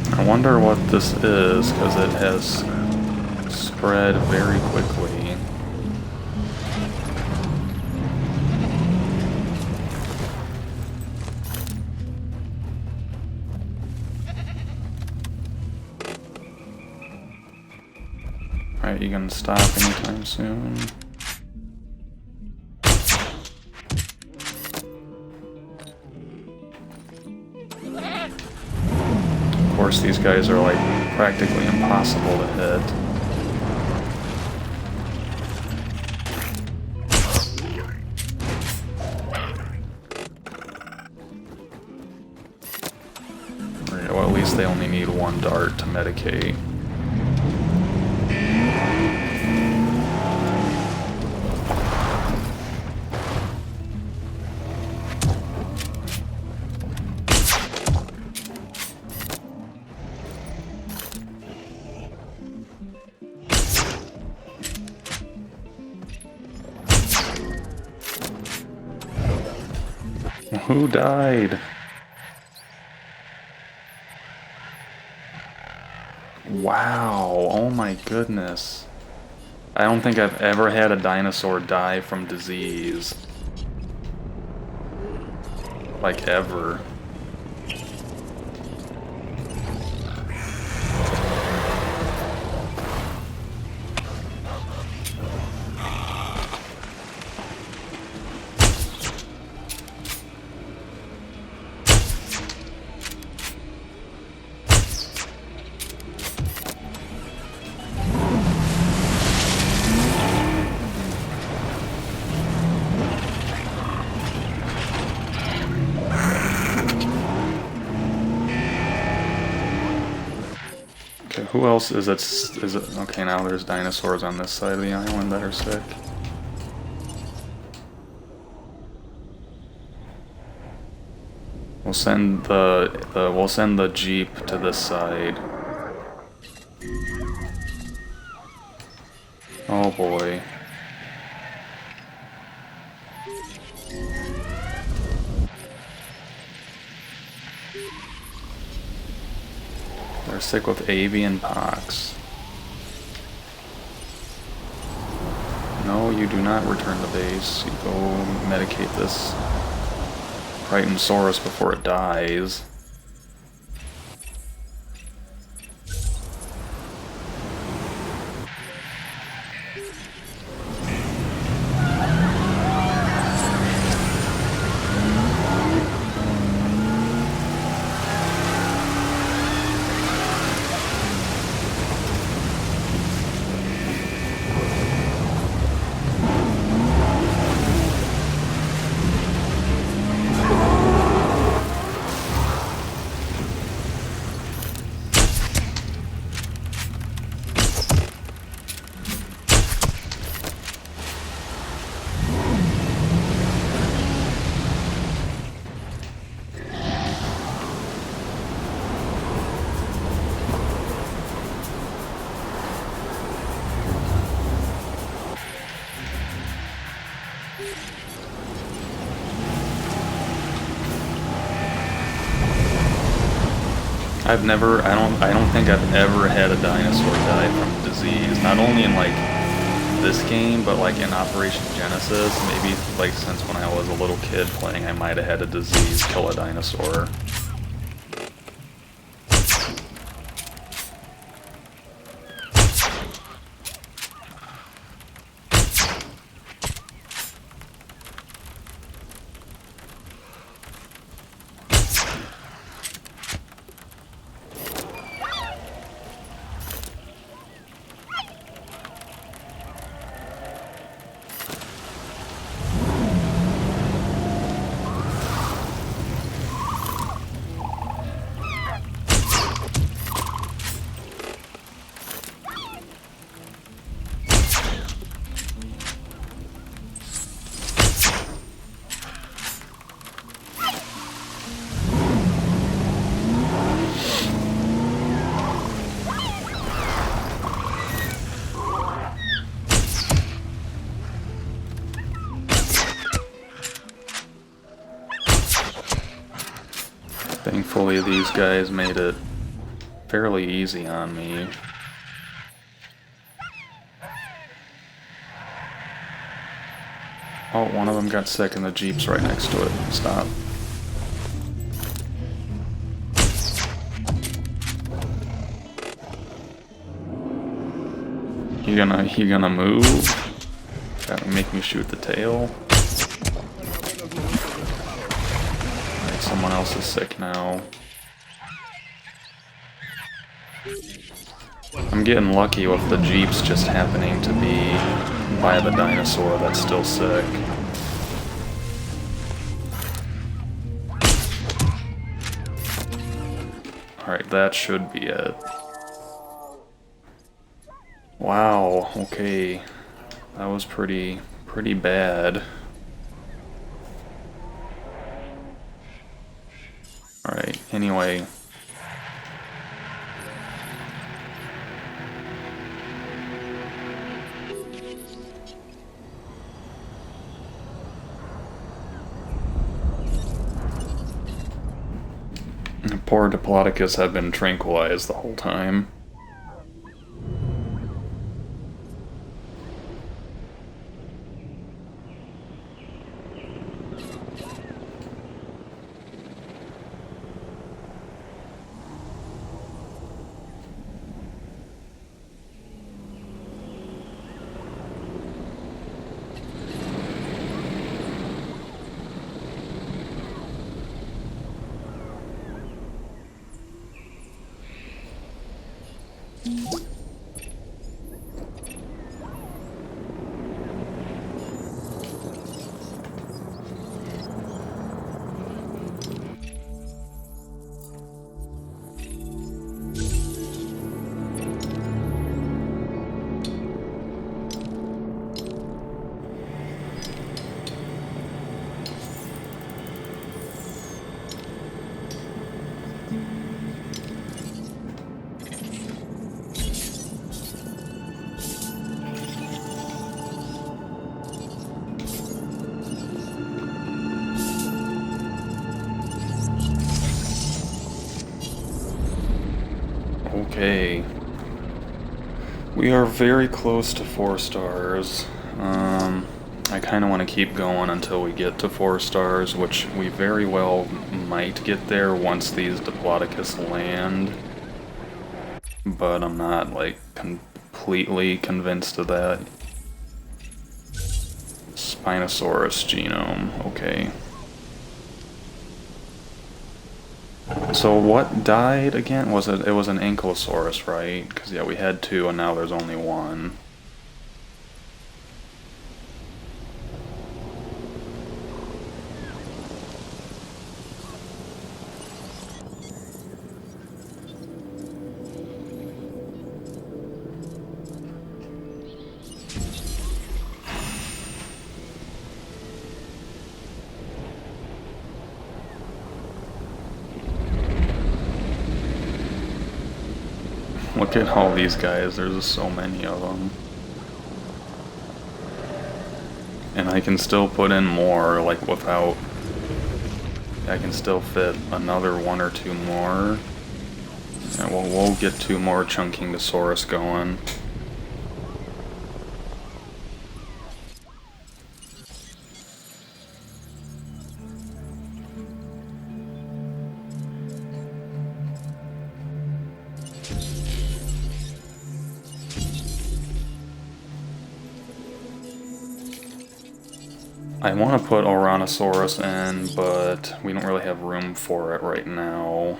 I wonder what this is, because it has spread very quickly. Alright, you gonna stop anytime soon? Of course, these guys are like practically impossible to hit. Well, at least they only need one dart to medicate. Who died? Wow, oh my goodness. I don't think I've ever had a dinosaur die from disease. like, ever. Who else is it? Is it okay? Now there's dinosaurs on this side of the island that are sick. We'll send the jeep to this side. Oh boy. They're sick with avian pox. No, you do not return to base. You go medicate this Titanosaurus before it dies. I don't think I've ever had a dinosaur die from disease. Not only in like this game, but like in Operation Genesis. Maybe like since when I was a little kid playing, I might have had a disease kill a dinosaur. Thankfully, these guys made it fairly easy on me. Oh, one of them got sick and the jeep's right next to it. Stop. You gonna move? Gotta make me shoot the tail. Someone else is sick now. I'm getting lucky with the jeeps just happening to be by the dinosaur that's still sick. Alright, that should be it. Wow, okay. That was pretty bad. Alright, anyway. Poor Diplodocus had been tranquilized the whole time. Okay. We are very close to 4 stars. I kind of want to keep going until we get to 4 stars, which we very well might get there once these Diplodocus land. But I'm not, like, completely convinced of that. Spinosaurus genome, okay. So what died again? It was an Ankylosaurus, right? Because yeah, we had 2 and now there's only 1. Look at all these guys, there's just so many of them. And I can still put in more, like without... I can still fit another 1 or 2 more. And we'll get 2 more Chunkingosaurus going. I want to put Oranosaurus in, but we don't really have room for it right now.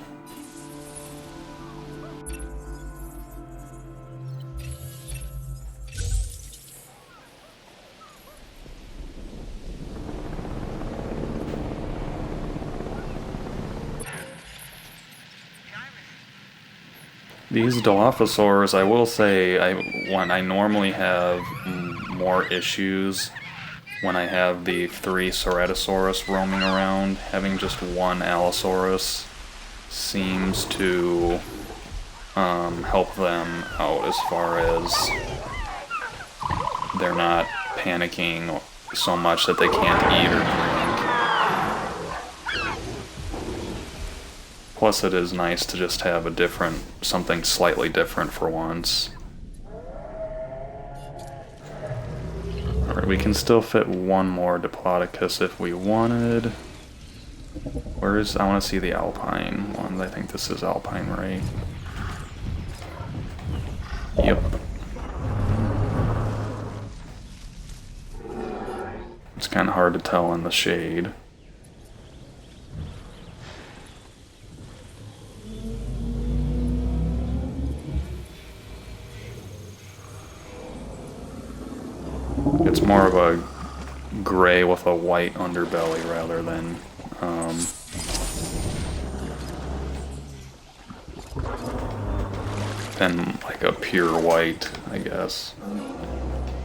These Dilophosaurs, I will say, I normally have more issues when I have the 3 Ceratosaurus roaming around. Having just 1 Allosaurus seems to help them out as far as they're not panicking so much that they can't eat or drink. Plus it is nice to just have something slightly different for once. Alright, we can still fit 1 more Diplodocus if we wanted. I want to see the Alpine one. I think this is Alpine, right? Yep. It's kind of hard to tell in the shade. It's more of a gray with a white underbelly rather than like a pure white, I guess.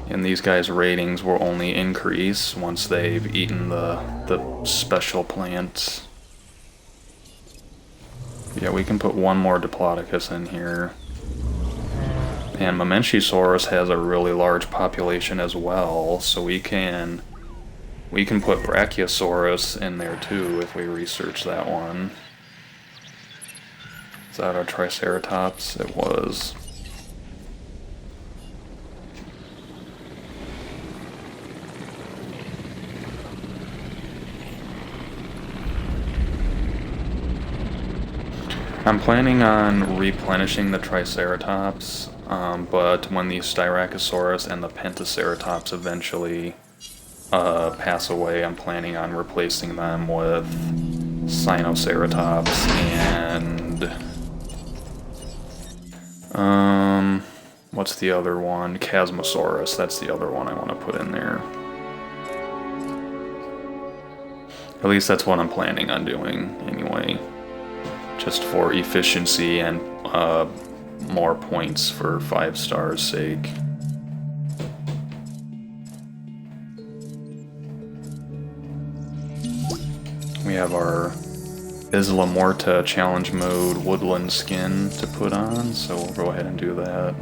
And these guys' ratings will only increase once they've eaten the special plants. Yeah, we can put 1 more Diplodocus in here. And Mamenchisaurus has a really large population as well, so we can put Brachiosaurus in there too if we research that one. Is that a Triceratops? It was. I'm planning on replenishing the Triceratops, but when the Styracosaurus and the Pentaceratops eventually pass away, I'm planning on replacing them with Sinoceratops and What's the other one? Chasmosaurus, that's the other one I want to put in there. At least that's what I'm planning on doing anyway. Just for efficiency and more points for 5 stars sake. We have our Isla Morta challenge mode woodland skin to put on, so we'll go ahead and do that.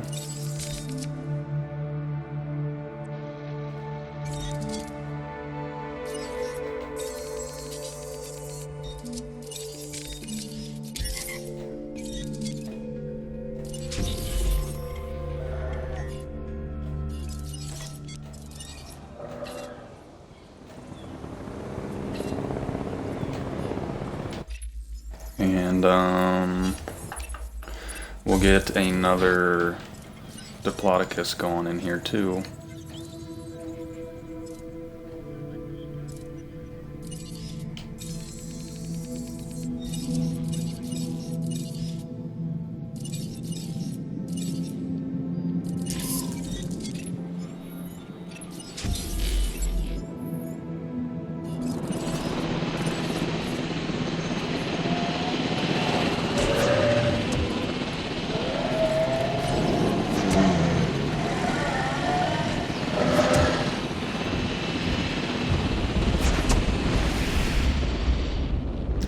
And we'll get another Diplodocus going in here too.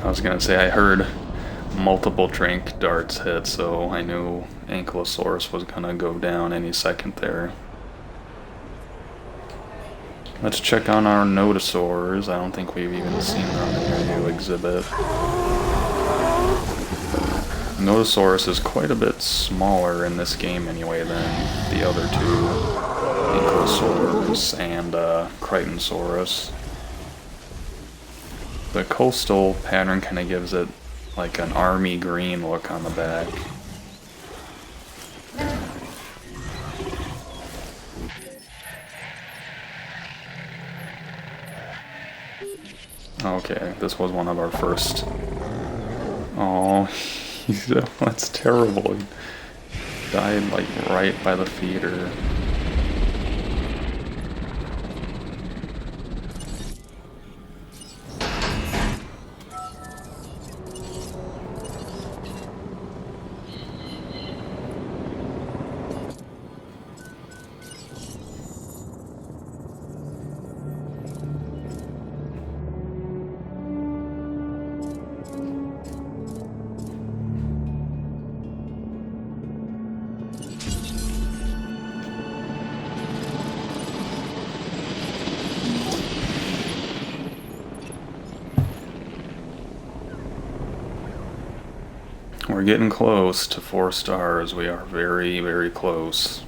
I was gonna say I heard multiple drink darts hit, so I knew Ankylosaurus was gonna go down any second there. Let's check on our Nodosaurs. I don't think we've even seen them in their new exhibit. Nodosaurus is quite a bit smaller in this game anyway than the other two, Ankylosaurus and Crichtonsaurus. The coastal pattern kind of gives it like an army green look on the back. Okay, this was one of our first. Oh, that's terrible. He died like right by the feeder. We're getting close to 4 stars. We are very, very close.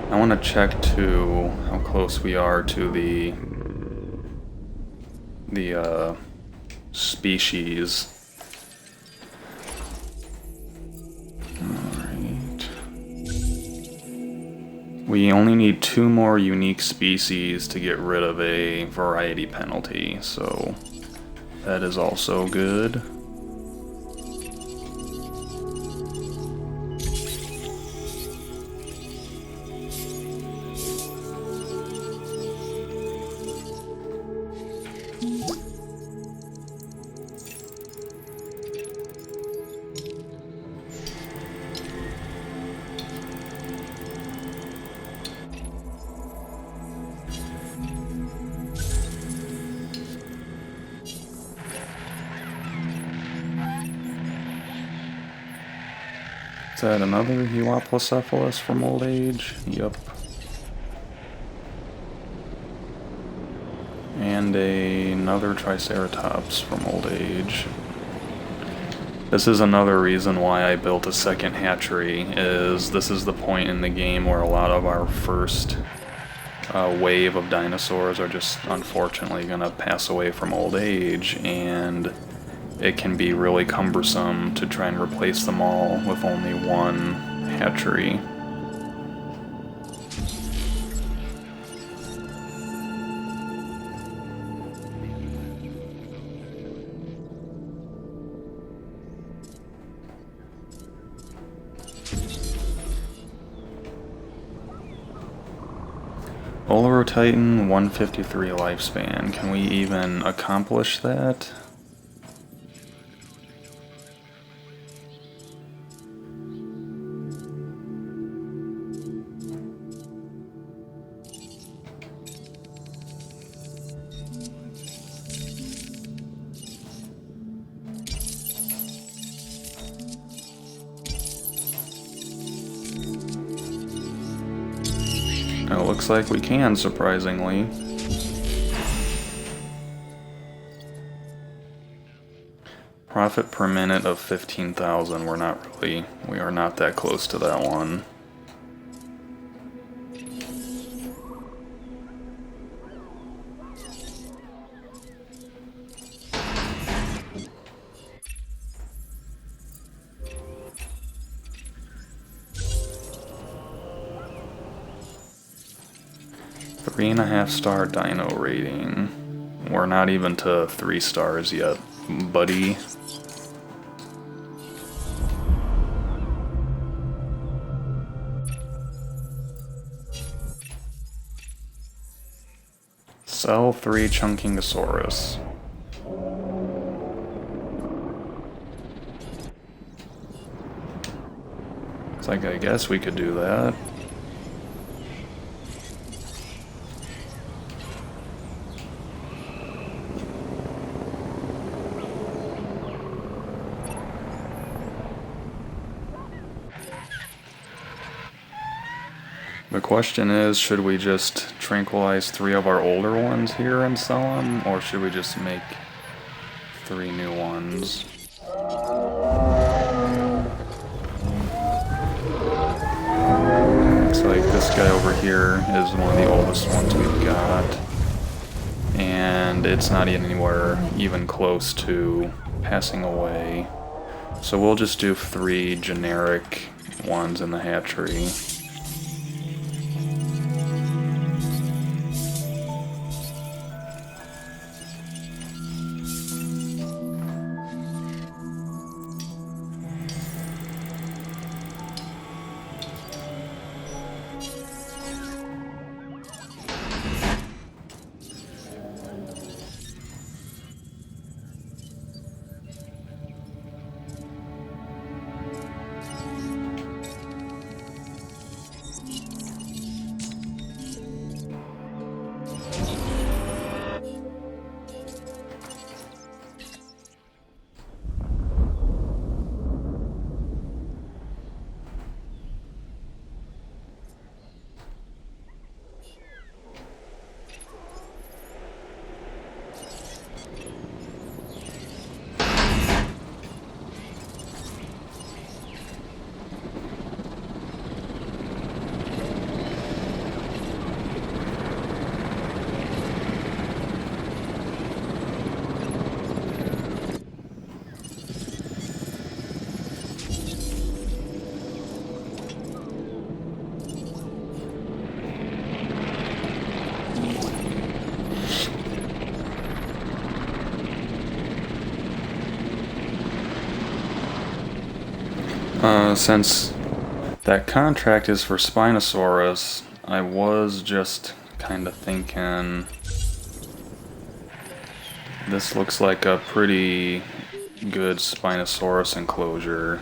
I want to check to how close we are to the species. Alright. We only need 2 more unique species to get rid of a variety penalty, so that is also good. Is that another Euoplocephalus from old age? Yup. And another Triceratops from old age. This is another reason why I built a second hatchery, is this is the point in the game where a lot of our first wave of dinosaurs are just unfortunately going to pass away from old age, and it can be really cumbersome to try and replace them all with only one hatchery. Titan 153 lifespan. Can we even accomplish that? It looks like we can, surprisingly. Profit per minute of 15,000. We are not that close to that one. Three and a half star dino rating. We're not even to 3 stars yet, buddy. Sell 3 Chunkingosaurus. It's like, I guess we could do that. The question is, should we just tranquilize 3 of our older ones here and sell them, or should we just make 3 new ones? Looks like this guy over here is one of the oldest ones we've got, and it's not anywhere even close to passing away. So we'll just do 3 generic ones in the hatchery. Since that contract is for Spinosaurus, I was just kind of thinking this looks like a pretty good Spinosaurus enclosure.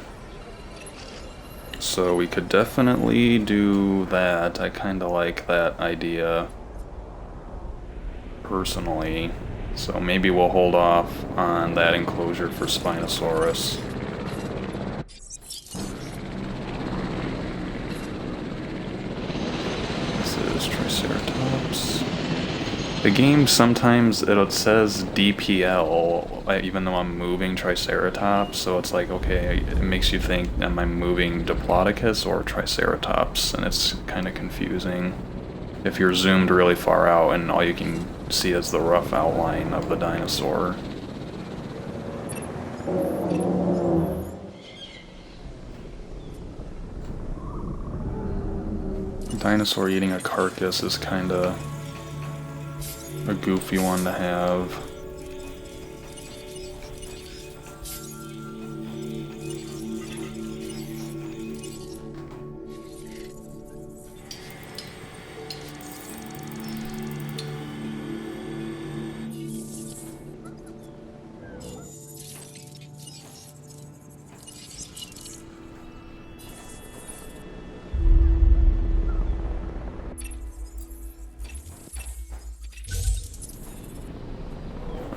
So we could definitely do that. I kind of like that idea personally. So maybe we'll hold off on that enclosure for Spinosaurus. Triceratops. The game sometimes it says DPL even though I'm moving Triceratops, so it's like, okay, it makes you think, am I moving Diplodocus or Triceratops? And it's kind of confusing if you're zoomed really far out and all you can see is the rough outline of the dinosaur. Dinosaur eating a carcass is kinda a goofy one to have.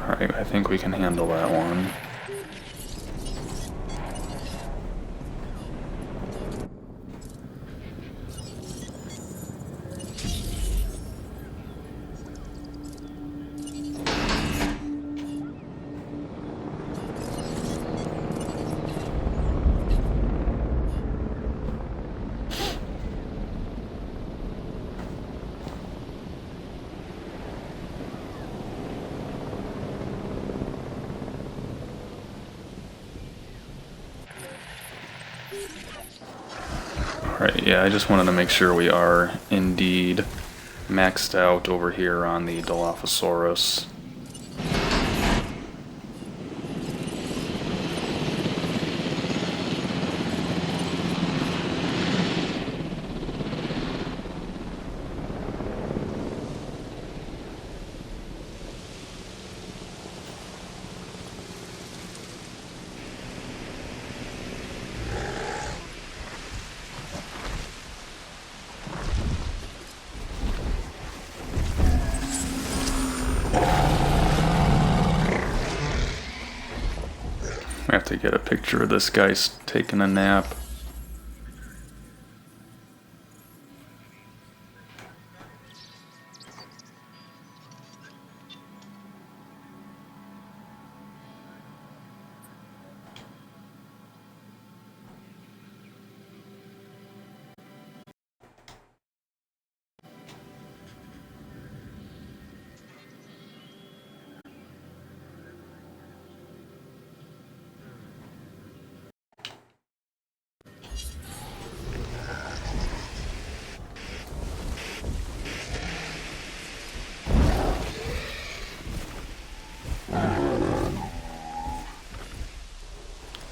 Alright, I think we can handle that one. Right, yeah, I just wanted to make sure we are indeed maxed out over here on the Dilophosaurus. We have to get a picture of this guy taking a nap.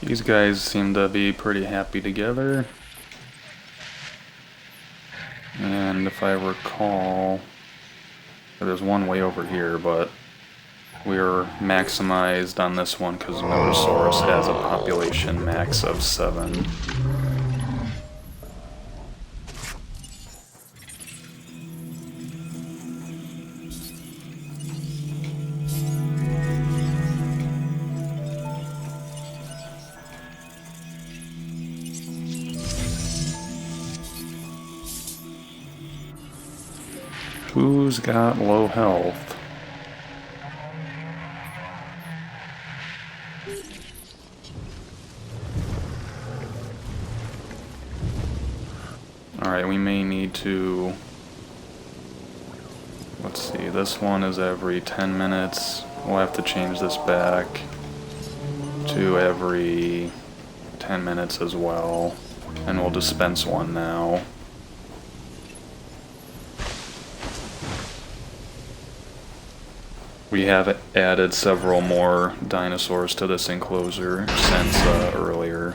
These guys seem to be pretty happy together. And if I recall, there's one way over here, but we're maximized on this one because Notosaurus has a population max of 7. Who's got low health? Alright, we may need to... Let's see, this one is every 10 minutes. We'll have to change this back to every 10 minutes as well. And we'll dispense one now. We have added several more dinosaurs to this enclosure since earlier.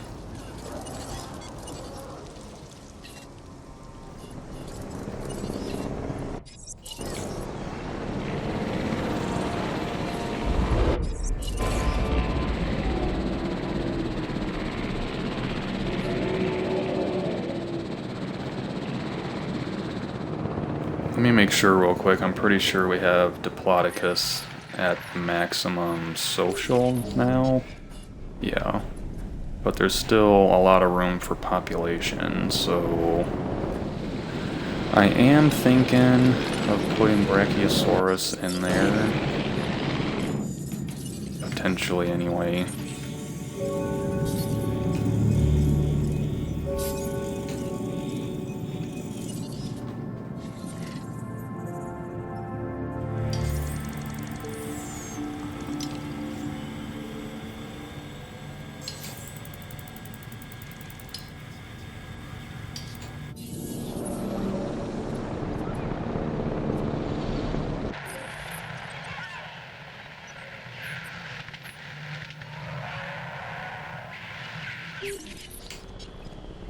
Let me make sure real quick. I'm pretty sure we have Diplodocus at maximum social now. Yeah. But there's still a lot of room for population, so... I am thinking of putting Brachiosaurus in there. Potentially, anyway.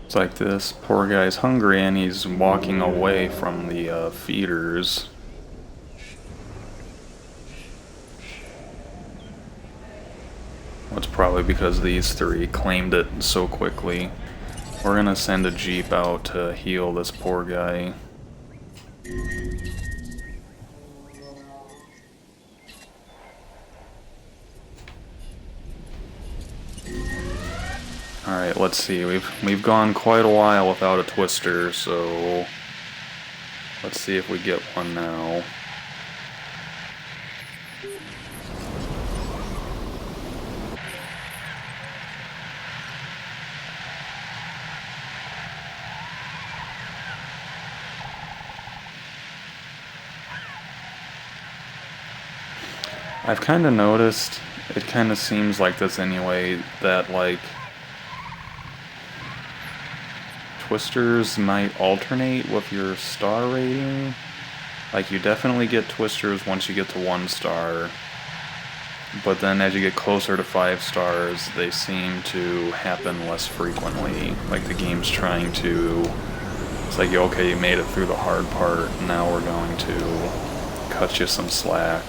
It's like this poor guy's hungry and he's walking away from the feeders. It's probably because these three claimed it so quickly. We're gonna send a jeep out to heal this poor guy. Alright, let's see. We've gone quite a while without a twister, so let's see if we get one now. I've kind of noticed, it kind of seems like this anyway, that like twisters might alternate with your star rating. Like you definitely get twisters once you get to 1 star, but then as you get closer to 5 stars, they seem to happen less frequently. Like the game's trying to, it's like, okay, you made it through the hard part, now we're going to cut you some slack.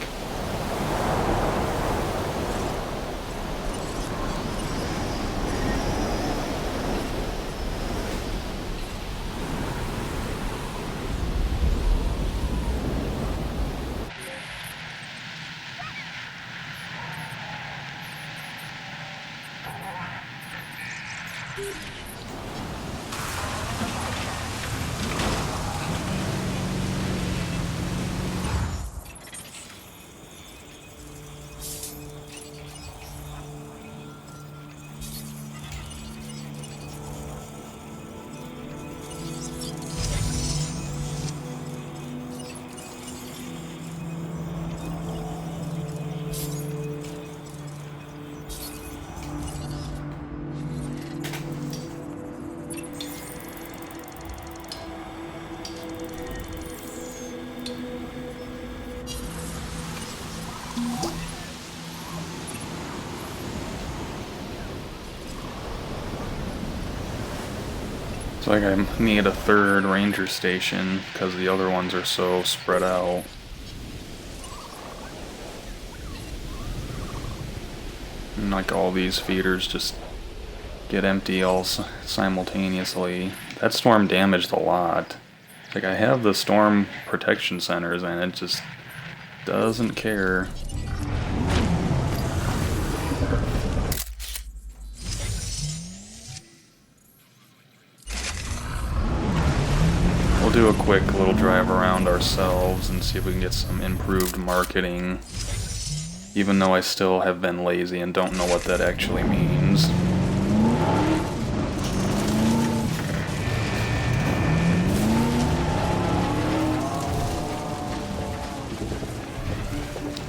It's like I need a 3rd ranger station because the other ones are so spread out. And like all these feeders just get empty all simultaneously. That storm damaged a lot. Like I have the storm protection centers and it just doesn't care. We'll do a quick little drive around ourselves and see if we can get some improved marketing, even though I still have been lazy and don't know what that actually means.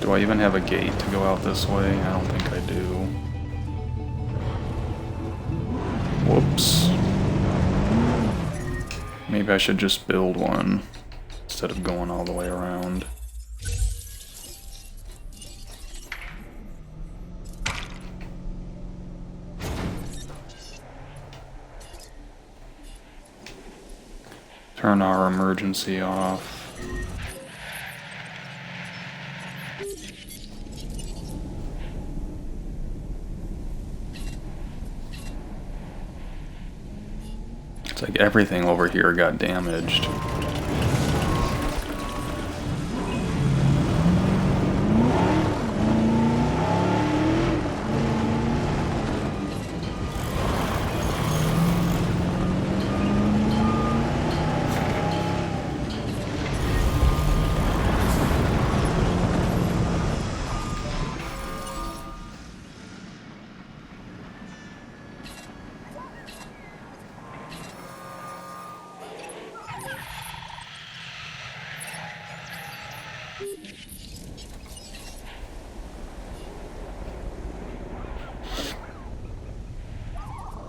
Do I even have a gate to go out this way? I don't think I do. Whoops. Maybe I should just build one instead of going all the way around. Turn our emergency off. It's like everything over here got damaged.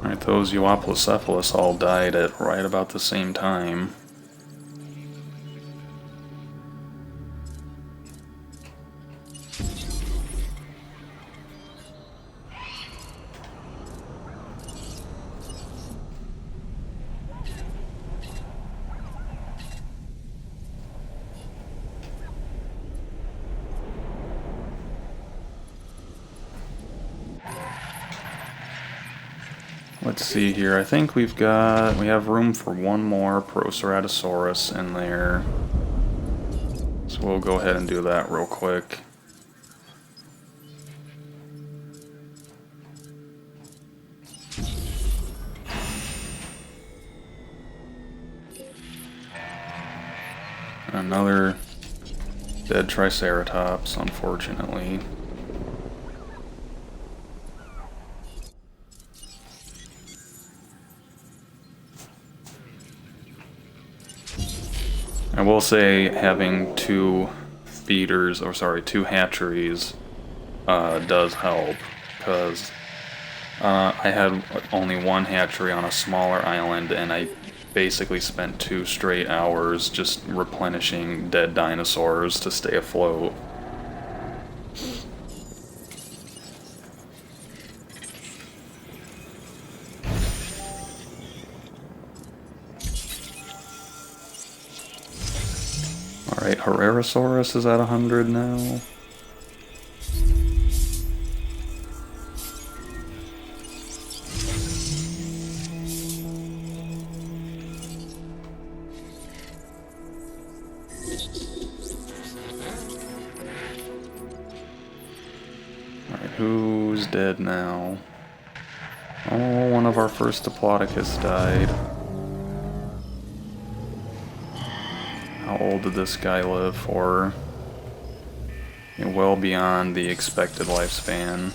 Alright, those Euoplocephalus all died at right about the same time. Let's see here. I think we have room for one more Proceratosaurus in there. So we'll go ahead and do that real quick. Another dead Triceratops, unfortunately. I will say having two hatcheries does help, because I had only one hatchery on a smaller island, and I basically spent 2 straight hours just replenishing dead dinosaurs to stay afloat. Alright, Herrerasaurus is at 100 now. Alright, who's dead now? Oh, one of our first Diplodocus died. How old did this guy live for? Well beyond the expected lifespan.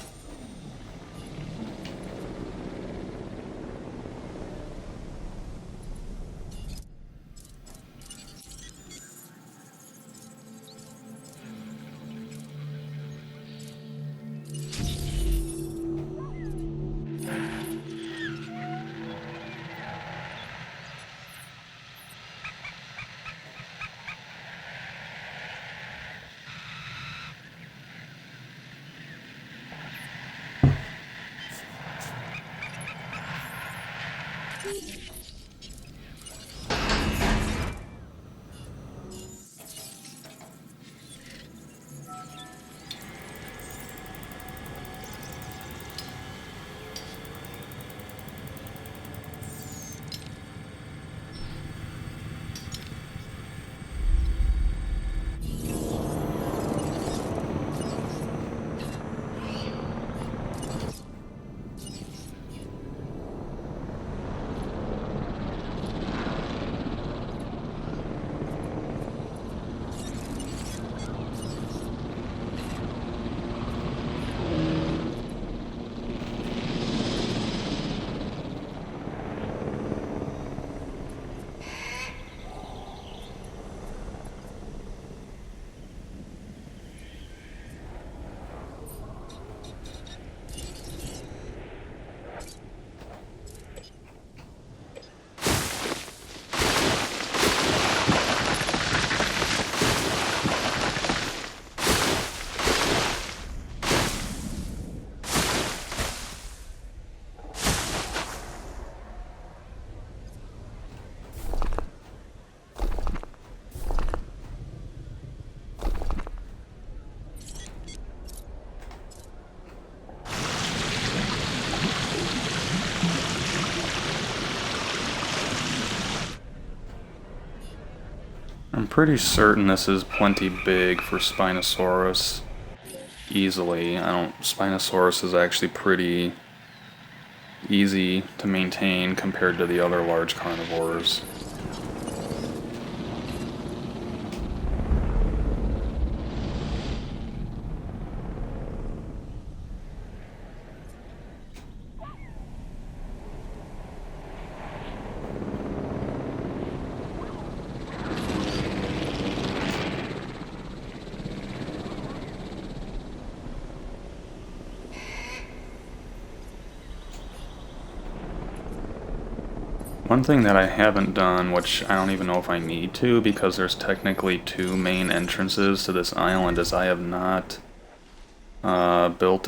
I'm pretty certain this is plenty big for Spinosaurus. Easily. Spinosaurus is actually pretty easy to maintain compared to the other large carnivores. One thing that I haven't done, which I don't even know if I need to, because there's technically 2 main entrances to this island, is I have not built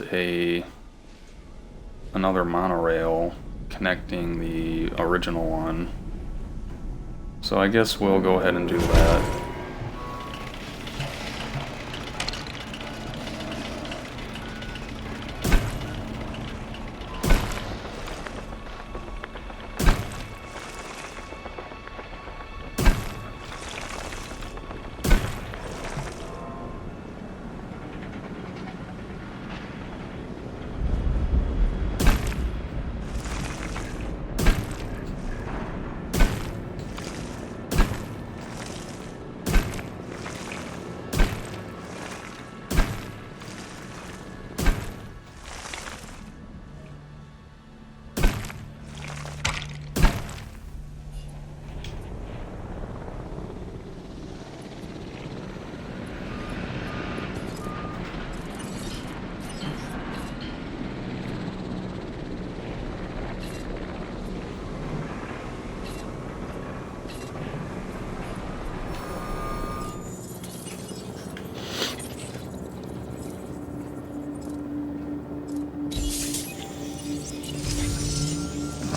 another monorail connecting the original one. So I guess we'll go ahead and do that.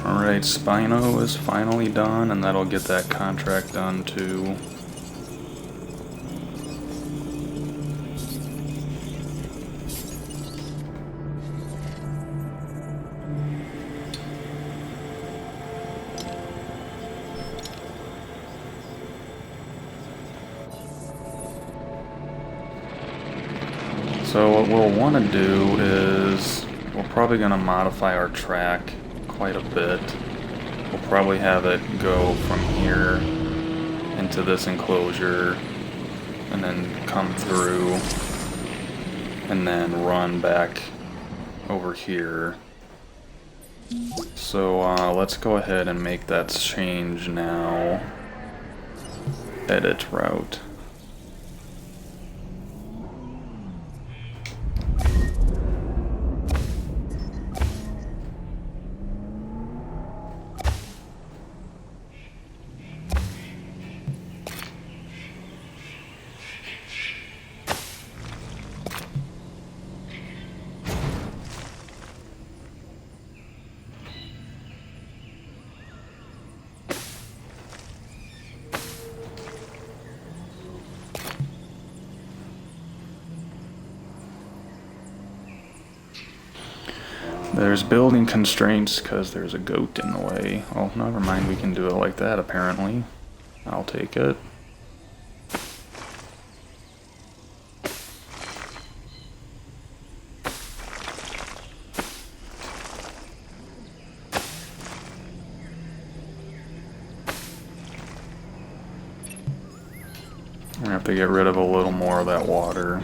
Alright, Spino is finally done, and that'll get that contract done too. So what we'll want to do is, we're probably going to modify our track quite a bit. We'll probably have it go from here into this enclosure, and then come through, and then run back over here. So let's go ahead and make that change now. Edit route. There's building constraints because there's a goat in the way. Oh, never mind, we can do it like that apparently. I'll take it. We're gonna have to get rid of a little more of that water.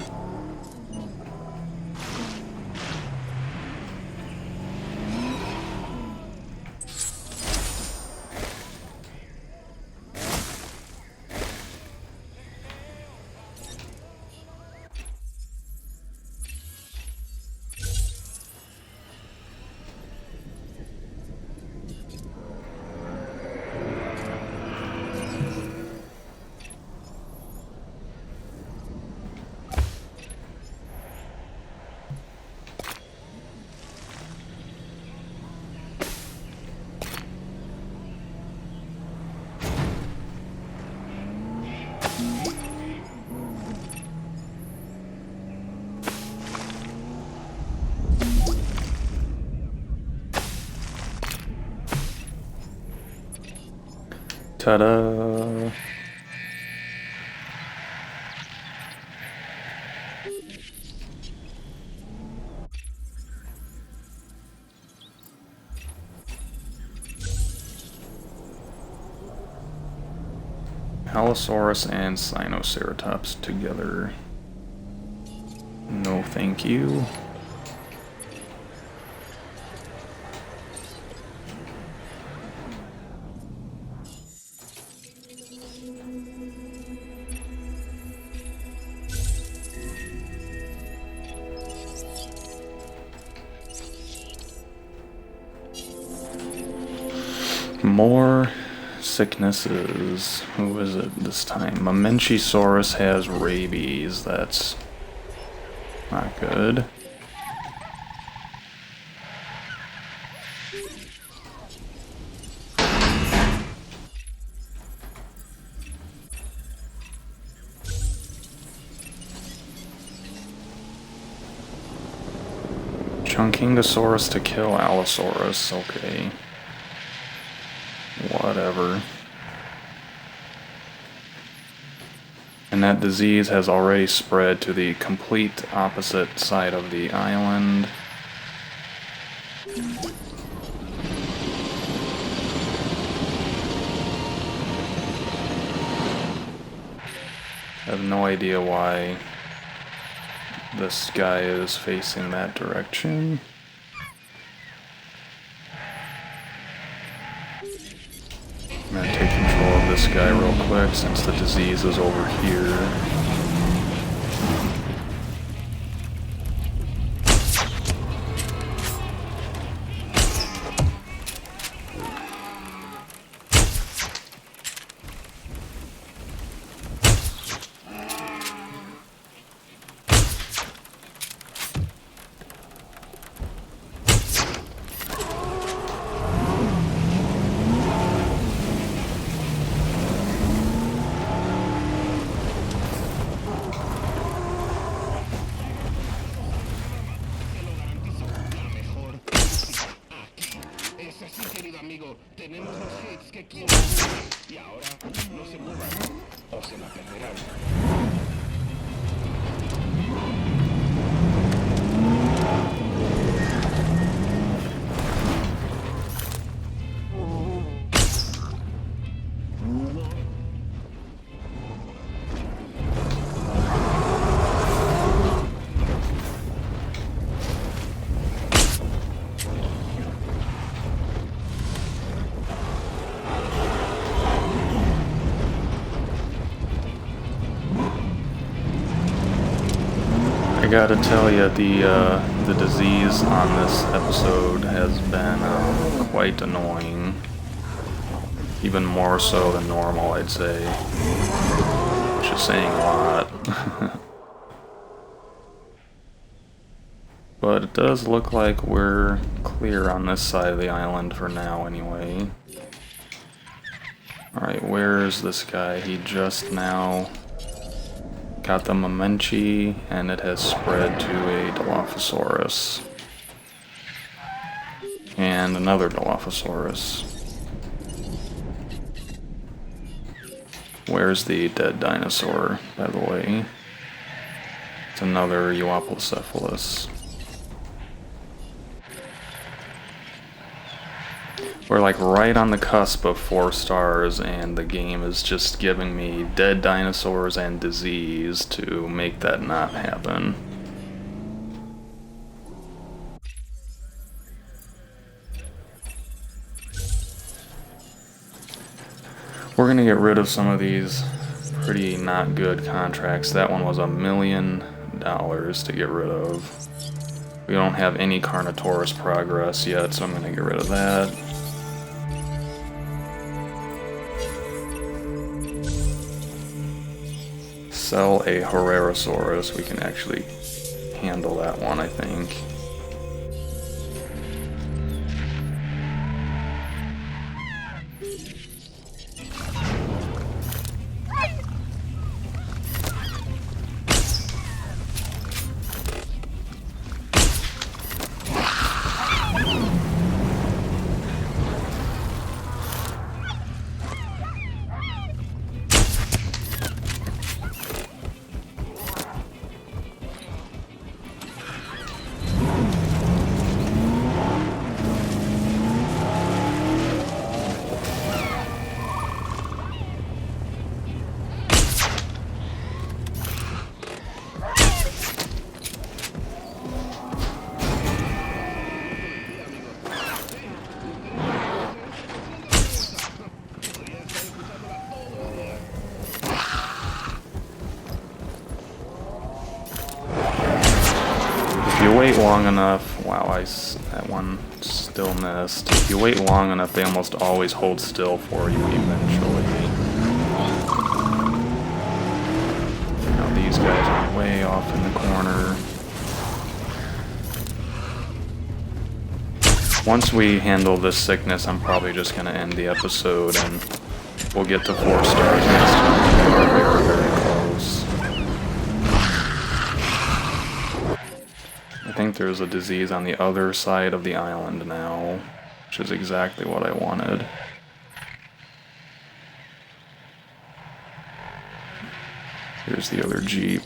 Ta-da! Allosaurus and Sinoceratops together. No thank you. More sicknesses. Who is it this time? Mamenchisaurus has rabies. That's not good. Chunkingosaurus to kill Allosaurus. Okay. Whatever. And that disease has already spread to the complete opposite side of the island. I have no idea why this guy is facing that direction. I'm gonna take control of this guy real quick since the disease is over here. Tenemos los hits que quieren. Y ahora no se muevan o se la perderán. I gotta tell you, the disease on this episode has been quite annoying. Even more so than normal, I'd say. Which is saying a lot. But it does look like we're clear on this side of the island for now, anyway. Alright, where's this guy? He just now got the Momenchi, and it has spread to a Dilophosaurus. And another Dilophosaurus. Where's the dead dinosaur, by the way? It's another Euoplocephalus. We're like right on the cusp of 4 stars, and the game is just giving me dead dinosaurs and disease to make that not happen. We're gonna get rid of some of these pretty not good contracts. That one was $1 million to get rid of. We don't have any Carnotaurus progress yet, so I'm gonna get rid of that. Sell a Herrerasaurus. We can actually handle that one, I think. Wait long enough, wow, that one still missed. If you wait long enough, they almost always hold still for you eventually. Now these guys are way off in the corner. Once we handle this sickness, I'm probably just going to end the episode, and we'll get to 4 stars next time. We are very, very close. I think there's a disease on the other side of the island now, which is exactly what I wanted. Here's the other Jeep.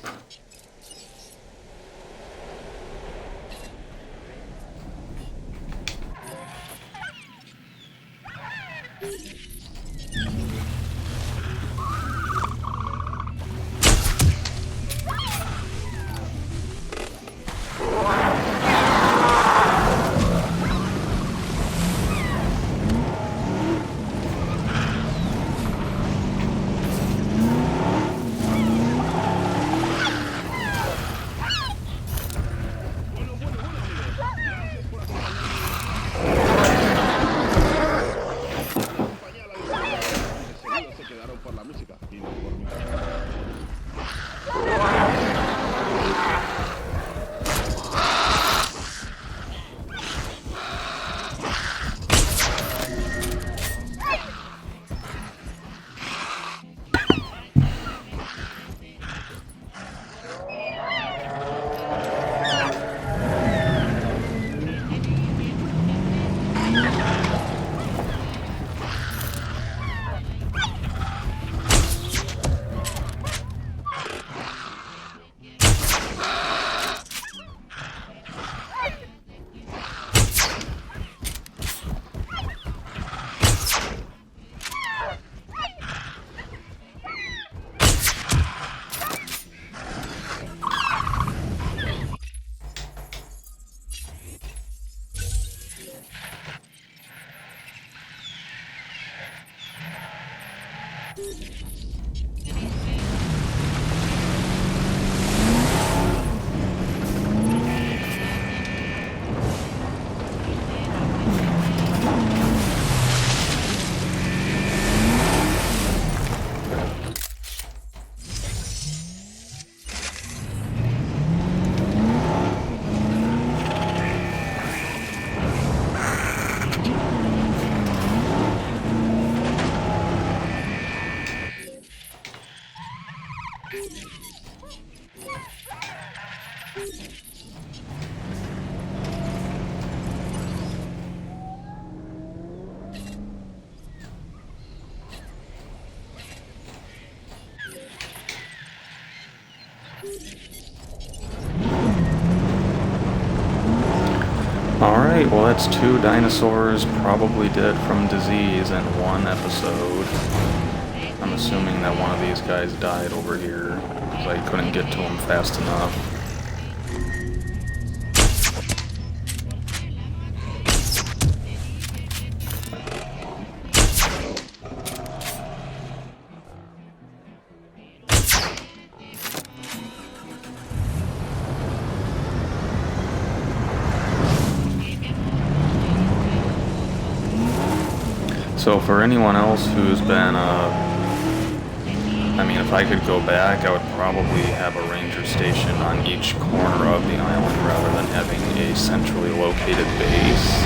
Alright, well that's 2 dinosaurs probably dead from disease in 1 episode. I'm assuming that one of these guys died over here, because I couldn't get to him fast enough. So for anyone else who's been, I mean, if I could go back, I would probably have a ranger station on each corner of the island rather than having a centrally located base,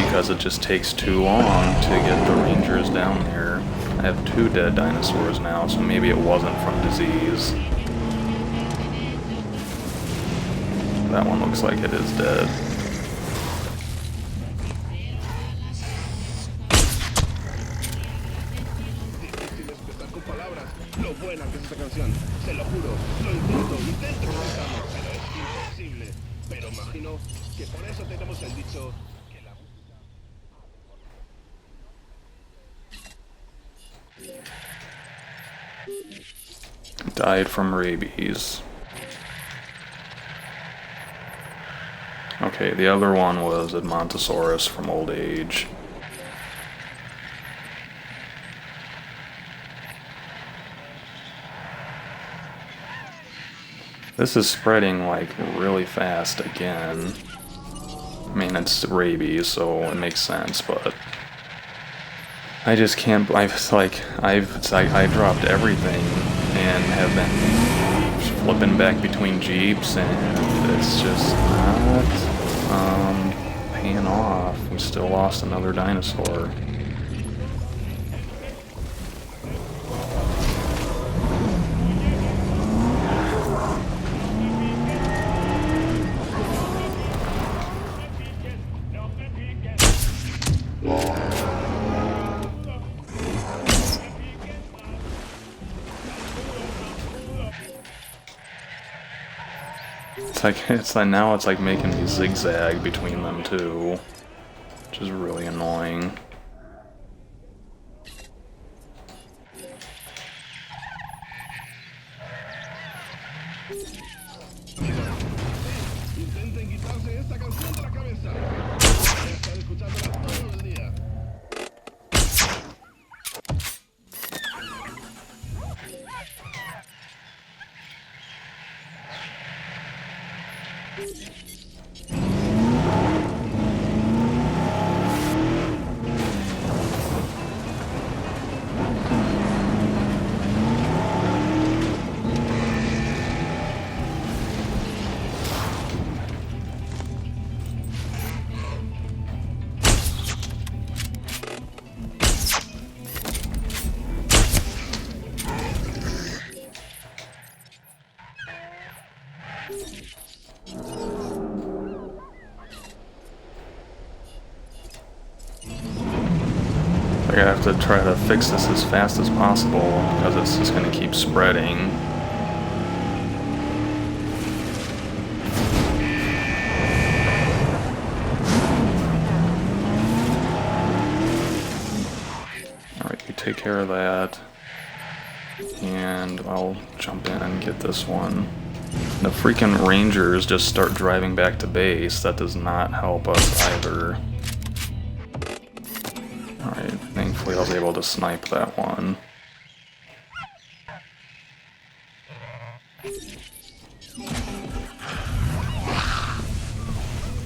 because it just takes too long to get the rangers down there. I have 2 dead dinosaurs now, so maybe it wasn't from disease. That one looks like it is dead. Lo buena que es esta canción, se lo juro, lo intento buscarlo, pero es imposible. Pero imagino que por eso tenemos el dicho que la música... Died from rabies. Okay, the other one was Edmontosaurus from old age. This is spreading like really fast again. I mean, it's rabies, so it makes sense, but I just can't. I dropped everything and have been flipping back between jeeps, and it's just not paying off. We still lost another dinosaur. Now it's like making me zigzag between them two, which is really annoying. Intenten quitarse esta canción de la cabeza. Están escuchándola todo el día. I have to try to fix this as fast as possible because it's just going to keep spreading. Alright, you take care of that. And I'll jump in and get this one. The freaking rangers just start driving back to base. That does not help us either. Alright, thankfully I was able to snipe that one.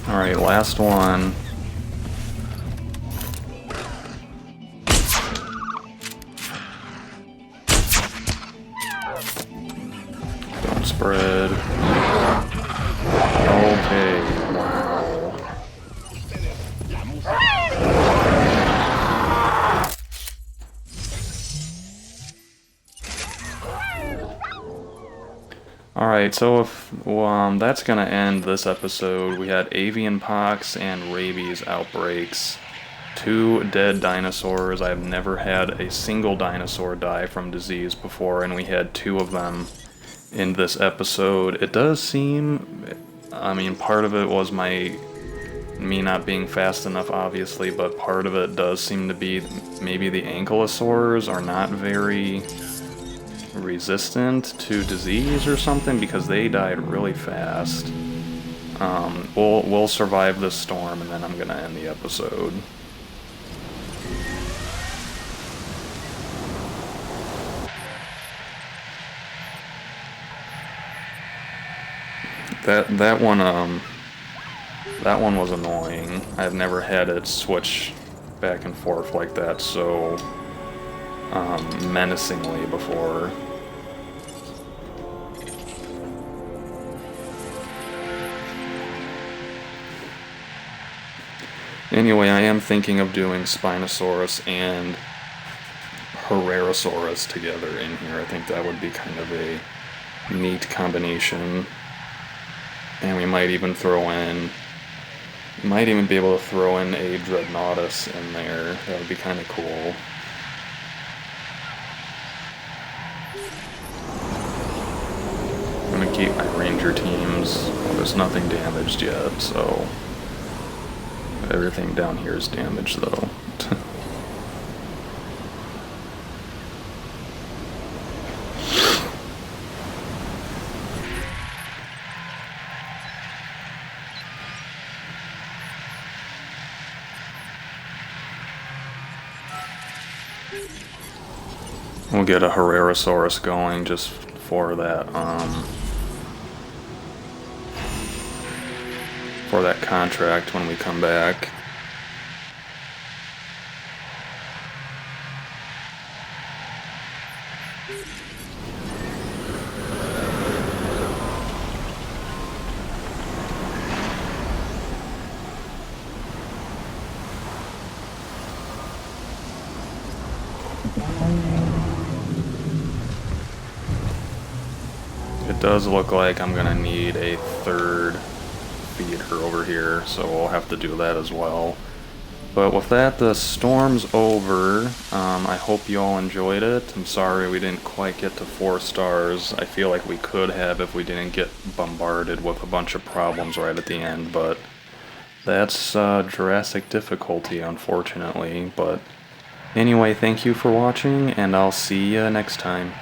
Alright, last one. Don't spread. Okay, wow. Alright, so if that's gonna end this episode. We had avian pox and rabies outbreaks. 2 dead dinosaurs. I've never had a single dinosaur die from disease before, and we had 2 of them in this episode. It does seem, I mean, part of it was my me not being fast enough, obviously, but part of it does seem to be maybe the enclosures are not very resistant to disease or something, because they died really fast. We'll survive this storm, and then I'm gonna end the episode. That one was annoying. I've never had it switch back and forth like that so menacingly before. Anyway, I am thinking of doing Spinosaurus and Herrerasaurus together in here. I think that would be kind of a neat combination. And we might even be able to throw in a Dreadnoughtus in there. That would be kind of cool. I'm gonna keep my ranger teams. Well, there's nothing damaged yet, so everything down here is damaged though. We'll get a Herrerasaurus going just for that contract when we come back. It does look like I'm gonna need a third feeder over here, so we'll have to do that as well. But with that, the storm's over. I hope you all enjoyed it. I'm sorry we didn't quite get to 4 stars. I feel like we could have if we didn't get bombarded with a bunch of problems right at the end, but that's Jurassic difficulty, unfortunately. But anyway, thank you for watching, and I'll see you next time.